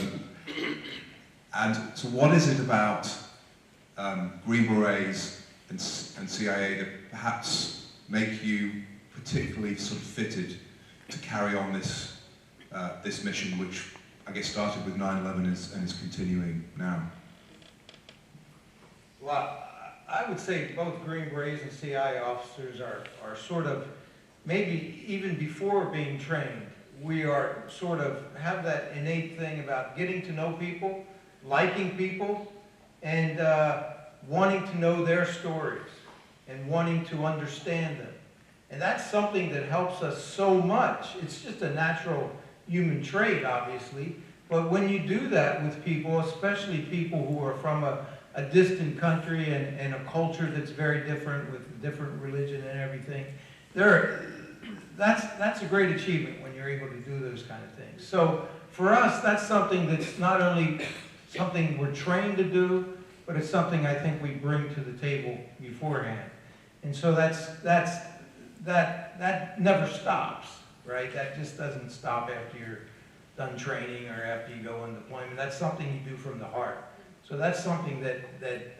what is it about Green Berets and CIA that perhaps make you particularly sort of fitted to carry on this mission, which I guess started with 9/11 and is continuing now? Well, I would say both Green Berets and CIA officers are sort of, maybe even before being trained, we are sort of have that innate thing about getting to know people, liking people, and wanting to know their stories and wanting to understand them. And that's something that helps us so much. It's just a natural human trait, obviously. But when you do that with people, especially people who are from a distant country and a culture that's very different with different religion and everything, that's a great achievement when you're able to do those kind of things. So for us, that's something that's not only something we're trained to do, but it's something I think we bring to the table beforehand. And so that never stops, right? That just doesn't stop after you're done training or after you go on deployment. That's something you do from the heart. So that's something that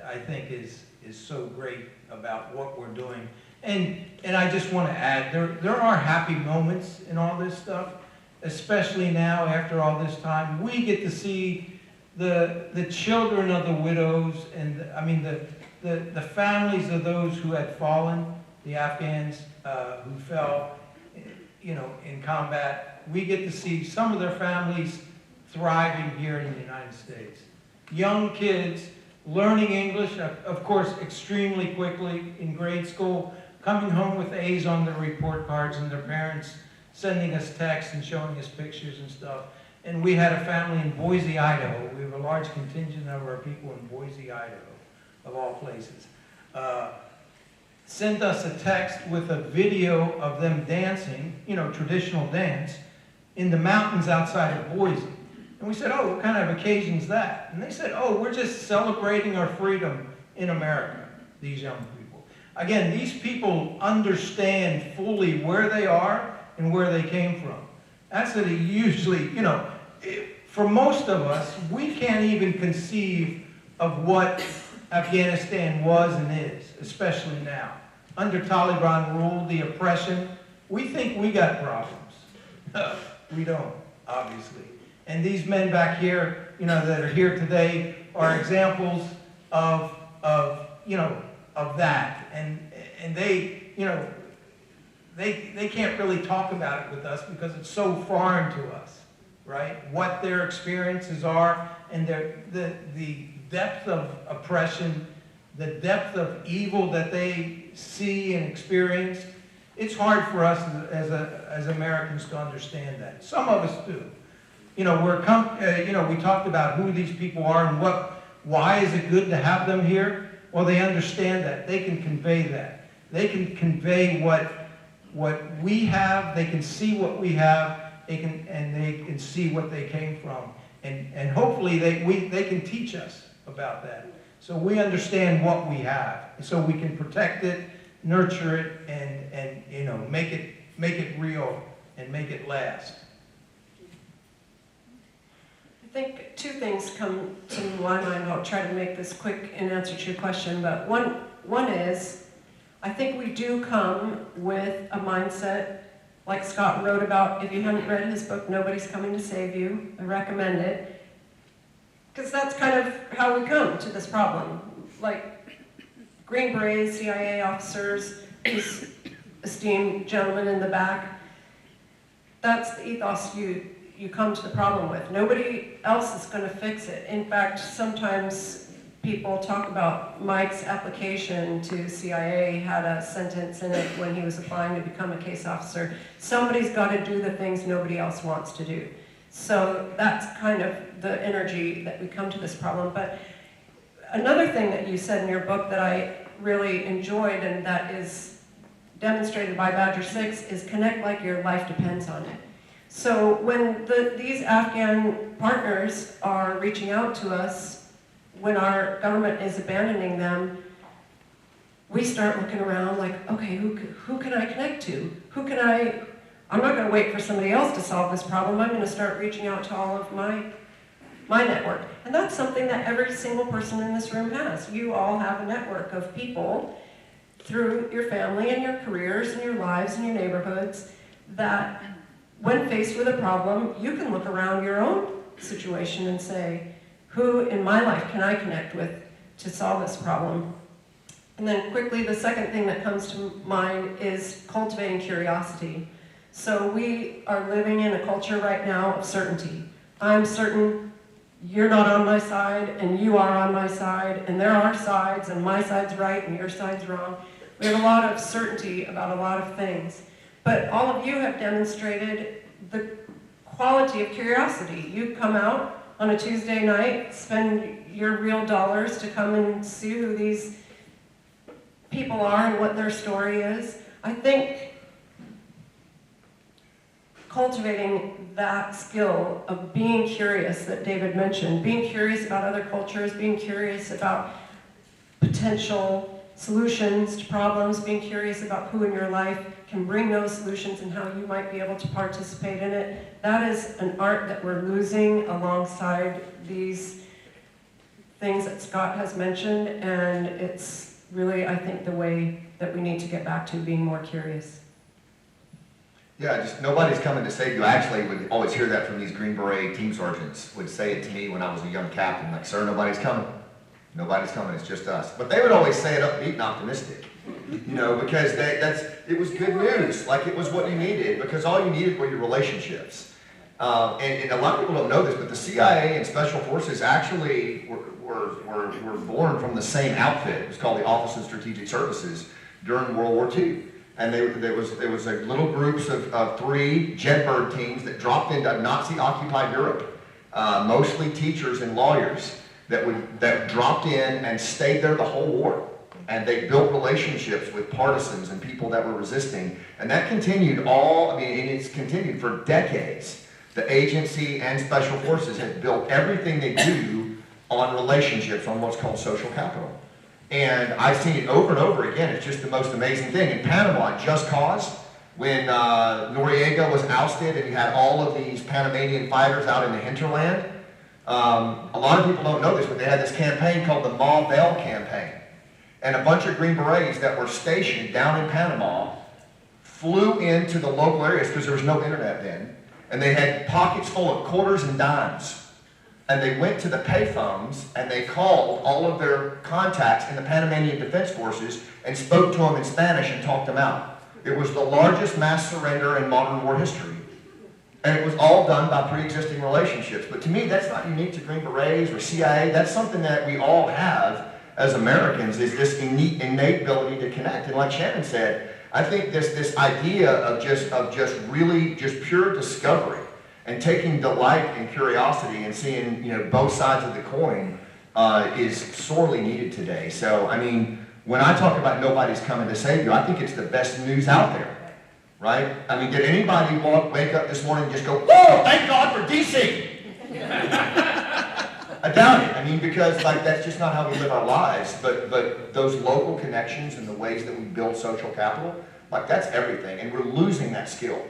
I think is so great about what we're doing. And I just want to add, there are happy moments in all this stuff, especially now after all this time. We get to see the children of the widows and the families of those who had fallen, the Afghans who fell, in combat. We get to see some of their families thriving here in the United States. Young kids learning English, of course, extremely quickly in grade school, coming home with A's on their report cards, and their parents sending us texts and showing us pictures and stuff. And we had a family in Boise, Idaho. We have a large contingent of our people in Boise, Idaho, of all places. Sent us a text with a video of them dancing, traditional dance, in the mountains outside of Boise. And we said, oh, what kind of occasion is that? And they said, oh, we're just celebrating our freedom in America, these young people. Again, these people understand fully where they are and where they came from. That's what it usually, for most of us, we can't even conceive of what Afghanistan was and is, especially now. Under Taliban rule, the oppression, we think we got problems. We don't, obviously. And these men back here, that are here today are examples of that. And they, they can't really talk about it with us because it's so foreign to us, right? What their experiences are and the depth of oppression, the depth of evil that they see and experience. It's hard for us as Americans to understand that. Some of us do. We talked about who these people are and why is it good to have them here? Well, they understand that. They can convey that. They can convey what we have. They can see what we have. They can see what they came from. And hopefully they can teach us about that. So we understand what we have. So we can protect it, nurture it, and make it real and make it last. I think two things come to my mind. I'll try to make this quick in answer to your question, but one is, I think we do come with a mindset, like Scott wrote about. If you haven't read his book, Nobody's Coming to Save You, I recommend it, because that's kind of how we come to this problem. Like Green Beret, CIA officers, these esteemed gentlemen in the back, that's the ethos you come to the problem with. Nobody else is going to fix it. In fact, sometimes people talk about Mike's application to CIA had a sentence in it when he was applying to become a case officer. Somebody's got to do the things nobody else wants to do. So that's kind of the energy that we come to this problem. But another thing that you said in your book that I really enjoyed and that is demonstrated by Badger 6 is connect like your life depends on it. So when these Afghan partners are reaching out to us, when our government is abandoning them, we start looking around like, okay, who can I connect to? I'm not going to wait for somebody else to solve this problem. I'm going to start reaching out to all of my network. And that's something that every single person in this room has. You all have a network of people through your family and your careers and your lives and your neighborhoods that when faced with a problem, you can look around your own situation and say, who in my life can I connect with to solve this problem? And then quickly, the second thing that comes to mind is cultivating curiosity. So we are living in a culture right now of certainty. I'm certain you're not on my side and you are on my side and there are sides and my side's right and your side's wrong. We have a lot of certainty about a lot of things. But all of you have demonstrated the quality of curiosity. You come out on a Tuesday night, spend your real dollars to come and see who these people are and what their story is. I think cultivating that skill of being curious that David mentioned, being curious about other cultures, being curious about potential solutions to problems, being curious about who in your life can bring those solutions and how you might be able to participate in it. That is an art that we're losing alongside these things that Scott has mentioned, and it's really, I think, the way that we need to get back to being more curious. Yeah, just nobody's coming to save you. I actually would always hear that from these Green Beret team sergeants would say it to me when I was a young captain, like, sir, nobody's coming. Nobody's coming, it's just us. But they would always say it upbeat and optimistic, because it was good news, like it was what you needed, because all you needed were your relationships. And a lot of people don't know this, but the CIA and Special Forces actually were born from the same outfit. It was called the Office of Strategic Services during World War II. And there was little groups of 3 Jetbird teams that dropped into Nazi-occupied Europe, mostly teachers and lawyers that dropped in and stayed there the whole war. And they built relationships with partisans and people that were resisting. And that continued and it's continued for decades. The agency and Special Forces have built everything they do on relationships, on what's called social capital. And I've seen it over and over again. It's just the most amazing thing. In Panama, Just Cause, when Noriega was ousted and you had all of these Panamanian fighters out in the hinterland, a lot of people don't know this, but they had this campaign called the Ma Bell campaign. And a bunch of Green Berets that were stationed down in Panama flew into the local areas because there was no internet then, and they had pockets full of quarters and dimes. And they went to the payphones and they called all of their contacts in the Panamanian Defense Forces and spoke to them in Spanish and talked them out. It was the largest mass surrender in modern war history. And it was all done by pre-existing relationships. But to me, that's not unique to Green Berets or CIA. That's something that we all have as Americans, is this innate ability to connect. And like Shannon said, I think this idea of just really pure discovery and taking delight and curiosity and seeing, you know, both sides of the coin is sorely needed today. So, I mean, when I talk about nobody's coming to save you, I think it's the best news out there, right? I mean, did anybody wake up this morning and just go, whoa, thank God for DC? I doubt it. I mean, because like that's just not how we live our lives. But those local connections and the ways that we build social capital, like that's everything. And we're losing that skill.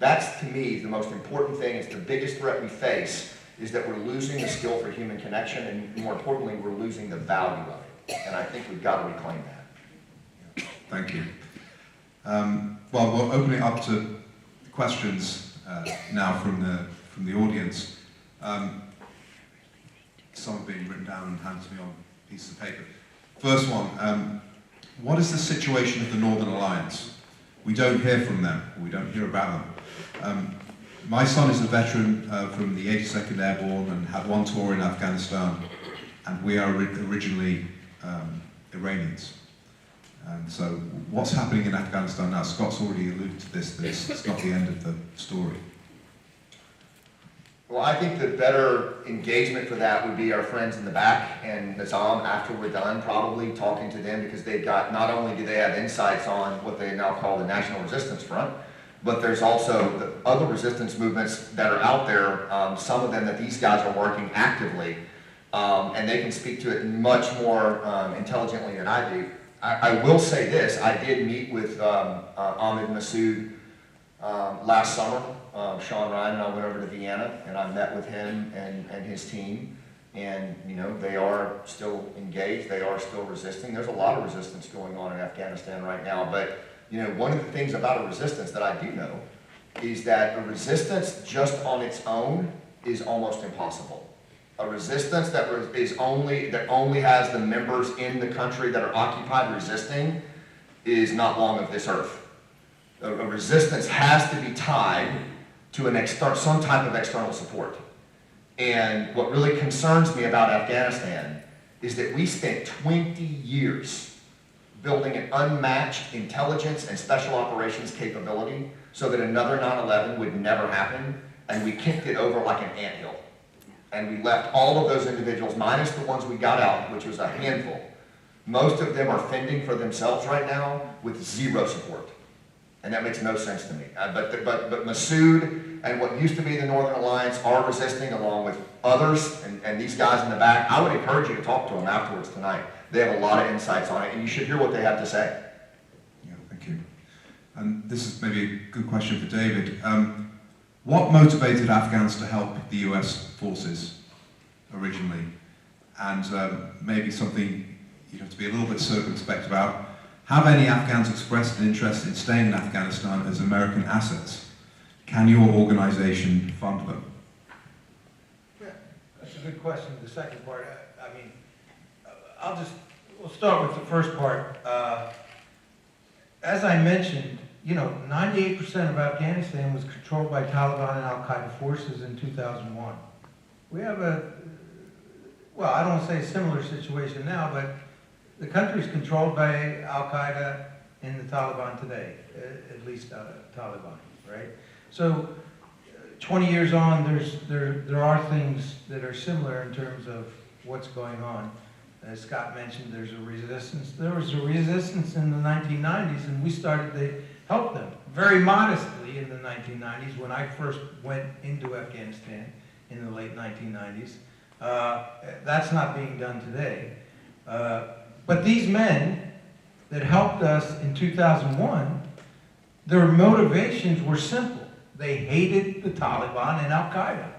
That's, to me, the most important thing. It's the biggest threat we face, is that we're losing the skill for human connection, and more importantly, we're losing the value of it. And I think we've got to reclaim that. Thank you. Well, we'll open it up to questions now from the audience. Some have been written down and handed to me on pieces of paper. First one, what is the situation of the Northern Alliance? We don't hear from them, or we don't hear about them. My son is a veteran from the 82nd Airborne and had one tour in Afghanistan, and we are originally Iranians. So what's happening in Afghanistan now? Scott's already alluded to this, it's not the end of the story. Well, I think the better engagement for that would be our friends in the back and Nizam after we're done, probably talking to them, because they've got, not only do they have insights on what they now call the National Resistance Front, but there's also the other resistance movements that are out there, some of them that these guys are working actively, and they can speak to it much more intelligently than I do. I will say this, I did meet with Ahmed Massoud last summer. Sean Ryan and I went over to Vienna, and I met with him and his team, and you know, they are still engaged, they are still resisting. There's a lot of resistance going on in Afghanistan right now, but you know, one of the things about a resistance that I do know is that a resistance just on its own is almost impossible. A resistance that only has the members in the country that are occupied resisting is not long of this earth. A resistance has to be tied to some type of external support. And what really concerns me about Afghanistan is that we spent 20 years building an unmatched intelligence and special operations capability so that another 9/11 would never happen, and we kicked it over like an anthill. And we left all of those individuals, minus the ones we got out, which was a handful. Most of them are fending for themselves right now with zero support. And that makes no sense to me. But Massoud and what used to be the Northern Alliance are resisting, along with others, and these guys in the back. I would encourage you to talk to them afterwards tonight. They have a lot of insights on it, and you should hear what they have to say. Yeah, thank you. And this is maybe a good question for David. What motivated Afghans to help the US forces originally? And maybe something you have to be a little bit circumspect about. Have any Afghans expressed an interest in staying in Afghanistan as American assets? Can your organization fund them? Yeah, that's a good question. The second part, I mean, we'll start with the first part. As I mentioned, you know, 98% of Afghanistan was controlled by Taliban and Al-Qaeda forces in 2001. We have well, I don't want to say a similar situation now, but the country is controlled by Al-Qaeda and the Taliban today, at least Taliban, right? So 20 years on, there are things that are similar in terms of what's going on. As Scott mentioned, there's a resistance. There was a resistance in the 1990s, and we started to help them very modestly in the 1990s when I first went into Afghanistan in the late 1990s. That's not being done today. But these men that helped us in 2001, their motivations were simple. They hated the Taliban and Al-Qaeda.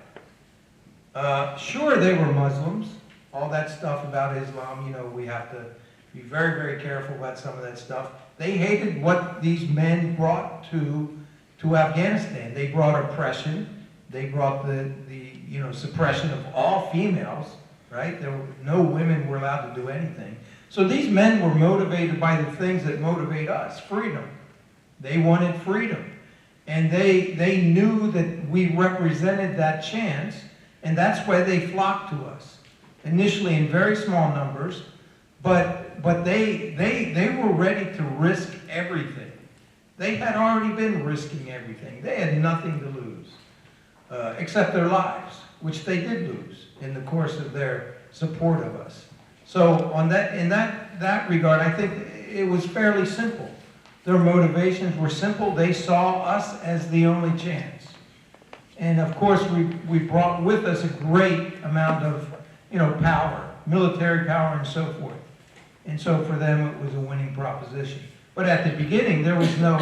Sure, they were Muslims. All that stuff about Islam, you know, we have to be very, very careful about some of that stuff. They hated what these men brought to Afghanistan. They brought oppression. They brought the suppression of all females, right? No women were allowed to do anything. So these men were motivated by the things that motivate us, freedom. They wanted freedom. And they knew that we represented that chance, and that's why they flocked to us. Initially in very small numbers, but they were ready to risk everything. They had already been risking everything. They had nothing to lose, except their lives, which they did lose in the course of their support of us. So in that regard, I think it was fairly simple. Their motivations were simple. They saw us as the only chance. And of course, we brought with us a great amount of, power, military power and so forth. And so for them, it was a winning proposition. But at the beginning, there was no,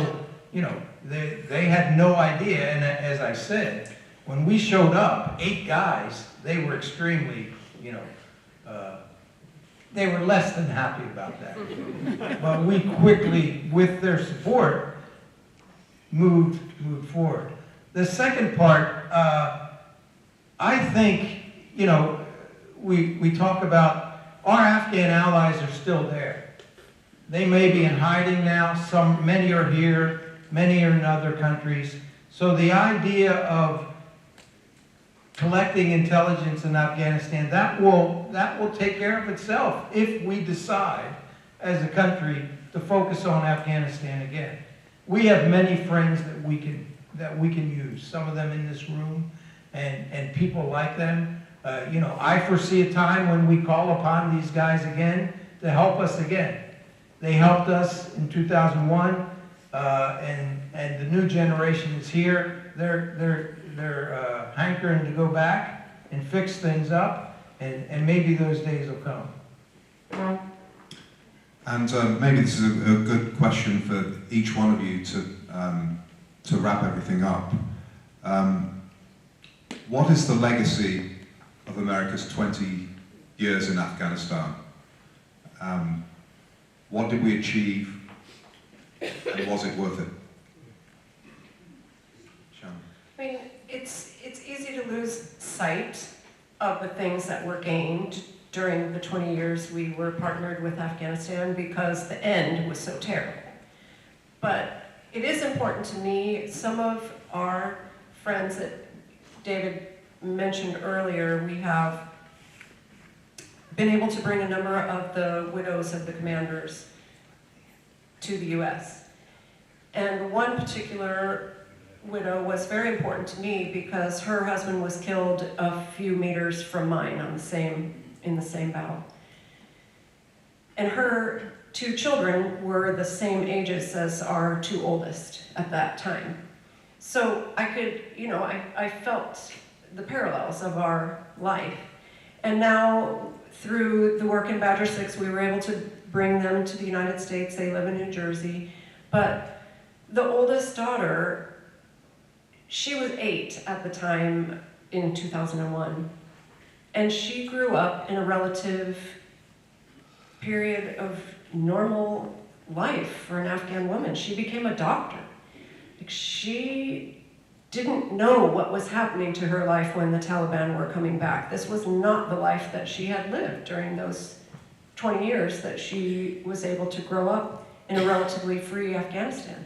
they had no idea. And as I said, when we showed up, 8 guys, they were extremely, they were less than happy about that. But we quickly, with their support, moved forward. The second part, I think, we talk about our Afghan allies are still there. They may be in hiding now. Many are here, many are in other countries. So the idea of collecting intelligence in Afghanistan, that will take care of itself if we decide as a country to focus on Afghanistan again. We have many friends that we can use, some of them in this room, and people like them. I foresee a time when we call upon these guys again to help us again. They helped us in 2001, and the new generation is here. They're hankering to go back and fix things up, and maybe those days will come. And maybe this is a good question for each one of you to wrap everything up. What is the legacy of America's 20 years in Afghanistan? What did we achieve, and was it worth it? Shannon. I mean, it's easy to lose sight of the things that were gained during the 20 years we were partnered with Afghanistan because the end was so terrible. But it is important to me, some of our friends that David mentioned earlier, we have been able to bring a number of the widows of the commanders to the U.S. And one particular widow was very important to me because her husband was killed a few meters from mine in the same battle. And her 2 children were the same ages as our 2 oldest at that time. So I could, I felt the parallels of our life. And now, through the work in Badger 6, we were able to bring them to the United States. They live in New Jersey. But the oldest daughter, she was 8 at the time in 2001. And she grew up in a relative period of normal life for an Afghan woman. She became a doctor. She didn't know what was happening to her life when the Taliban were coming back. This was not the life that she had lived during those 20 years that she was able to grow up in a relatively free Afghanistan.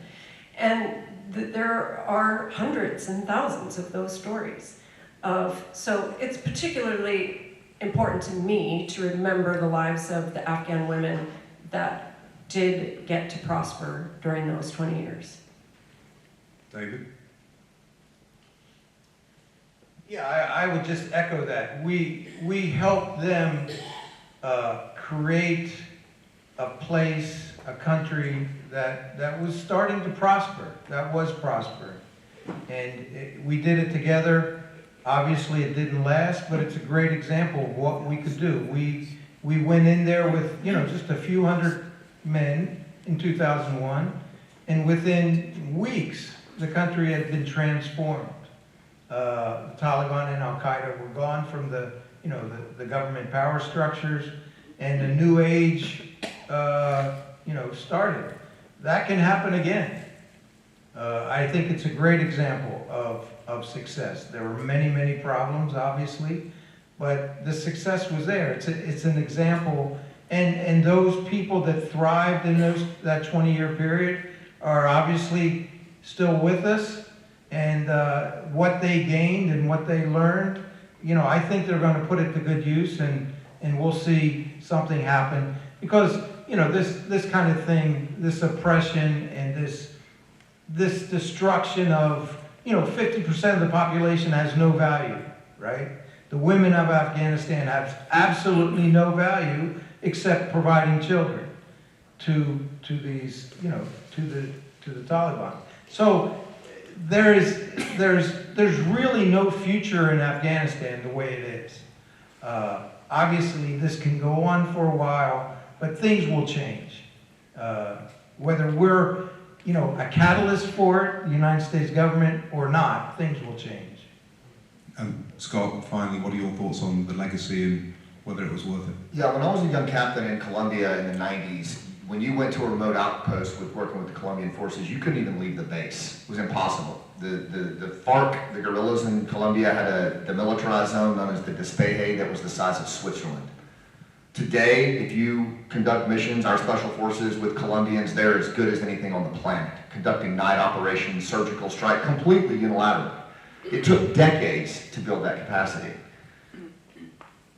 And there are hundreds and thousands of those stories. So it's particularly important to me to remember the lives of the Afghan women that did get to prosper during those 20 years. David? Yeah, I would just echo that. We helped them create a place, a country that was starting to prosper, that was prospering. And we did it together. Obviously, it didn't last, but it's a great example of what we could do. We We went in there with, just a few hundred men in 2001, and within weeks, the country had been transformed. The Taliban and Al-Qaeda were gone from the government power structures, and a new age, started. That can happen again. I think it's a great example of success. There were many, many problems, obviously, but the success was there. It's an example, and those people that thrived in that 20-year period are obviously still with us, and what they gained and what they learned, I think they're going to put it to good use, and we'll see something happen. Because, this kind of thing, this oppression and this destruction of, 50% of the population has no value, right? The women of Afghanistan have absolutely no value except providing children to these, to the Taliban. So there's really no future in Afghanistan the way it is. Obviously, this can go on for a while, but things will change. Whether we're, a catalyst for it, the United States government, or not, things will change. Scott, finally, what are your thoughts on the legacy and whether it was worth it? Yeah, when I was a young captain in Colombia in the 90s, when you went to a remote outpost with working with the Colombian forces, you couldn't even leave the base. It was impossible. The FARC, the guerrillas in Colombia, had a demilitarized zone known as the Despeje that was the size of Switzerland. Today, if you conduct missions, our special forces with Colombians, they're as good as anything on the planet, conducting night operations, surgical strike, completely unilaterally. It took decades to build that capacity.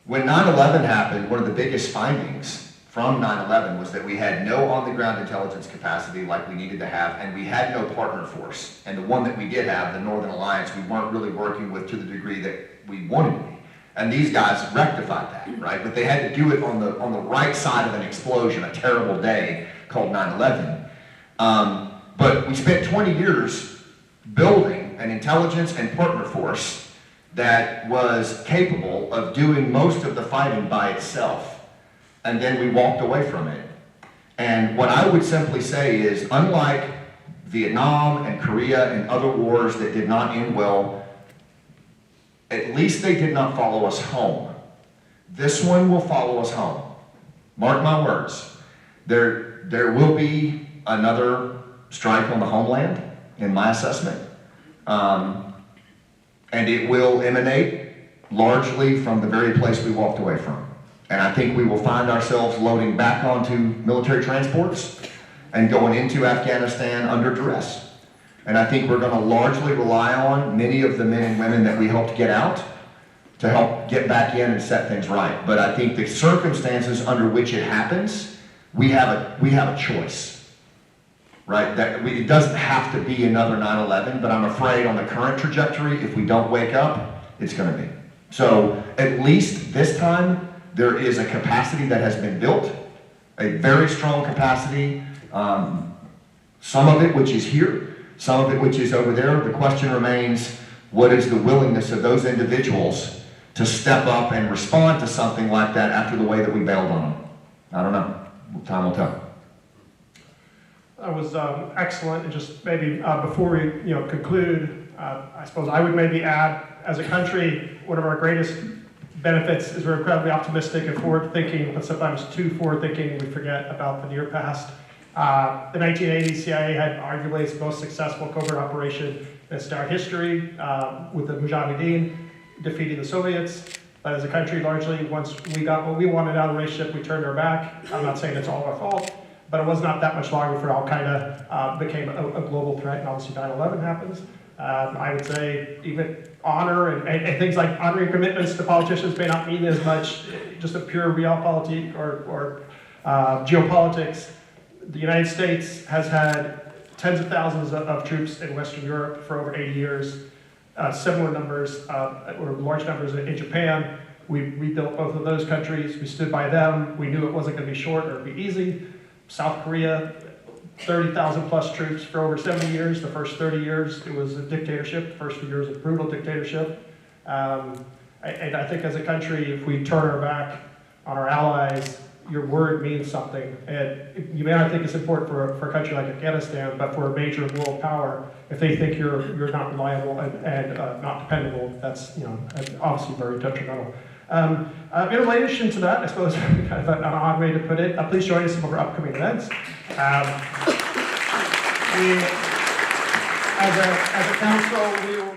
When 9/11 happened, one of the biggest findings from 9/11 was that we had no on-the-ground intelligence capacity like we needed to have, and we had no partner force. And the one that we did have, the Northern Alliance, we weren't really working with to the degree that we wanted to be. And these guys rectified that, right? But they had to do it on the right side of an explosion, a terrible day called 9/11. But we spent 20 years building an intelligence and partner force that was capable of doing most of the fighting by itself. And then we walked away from it. And what I would simply say is, unlike Vietnam and Korea and other wars that did not end well, at least they did not follow us home. This one will follow us home. Mark my words. There will be another strike on the homeland, in my assessment. And it will emanate largely from the very place we walked away from. And I think we will find ourselves loading back onto military transports and going into Afghanistan under duress. And I think we're going to largely rely on many of the men and women that we helped get out to help get back in and set things right. But I think the circumstances under which it happens, we have a choice, right? It doesn't have to be another 9/11, but I'm afraid on the current trajectory, if we don't wake up, it's going to be. So at least this time, there is a capacity that has been built, a very strong capacity, some of it which is here, some of it which is over there. The question remains, what is the willingness of those individuals to step up and respond to something like that after the way that we bailed on them? I don't know. Time will tell. That was excellent. And just maybe before we conclude, I suppose I would maybe add, as a country, one of our greatest benefits is we're incredibly optimistic and forward-thinking, but sometimes too forward-thinking, we forget about the near past. The 1980s, CIA had arguably its most successful covert operation in its entire history, with the Mujahideen defeating the Soviets. But as a country, largely, once we got what we wanted out of the relationship, we turned our back. I'm not saying it's all our fault, but it was not that much longer before Al-Qaeda became a global threat, and obviously 9/11 happens. I would say even honor and things like honoring commitments to politicians may not mean as much, just a pure realpolitik or geopolitics. The United States has had tens of thousands of troops in Western Europe for over 80 years, similar numbers, or large numbers in Japan. We rebuilt both of those countries. We stood by them. We knew it wasn't going to be short or be easy. South Korea, 30,000 plus troops for over 70 years. The first 30 years, it was a dictatorship. The first few years, a brutal dictatorship. And I think as a country, if we turn our back on our allies, your word means something. And you may not think it's important for a country like Afghanistan, but for a major world power, if they think you're not reliable and not dependable, that's obviously very detrimental. In relation to that, I suppose kind of an odd way to put it, please join us in some of our upcoming events. As a council, we will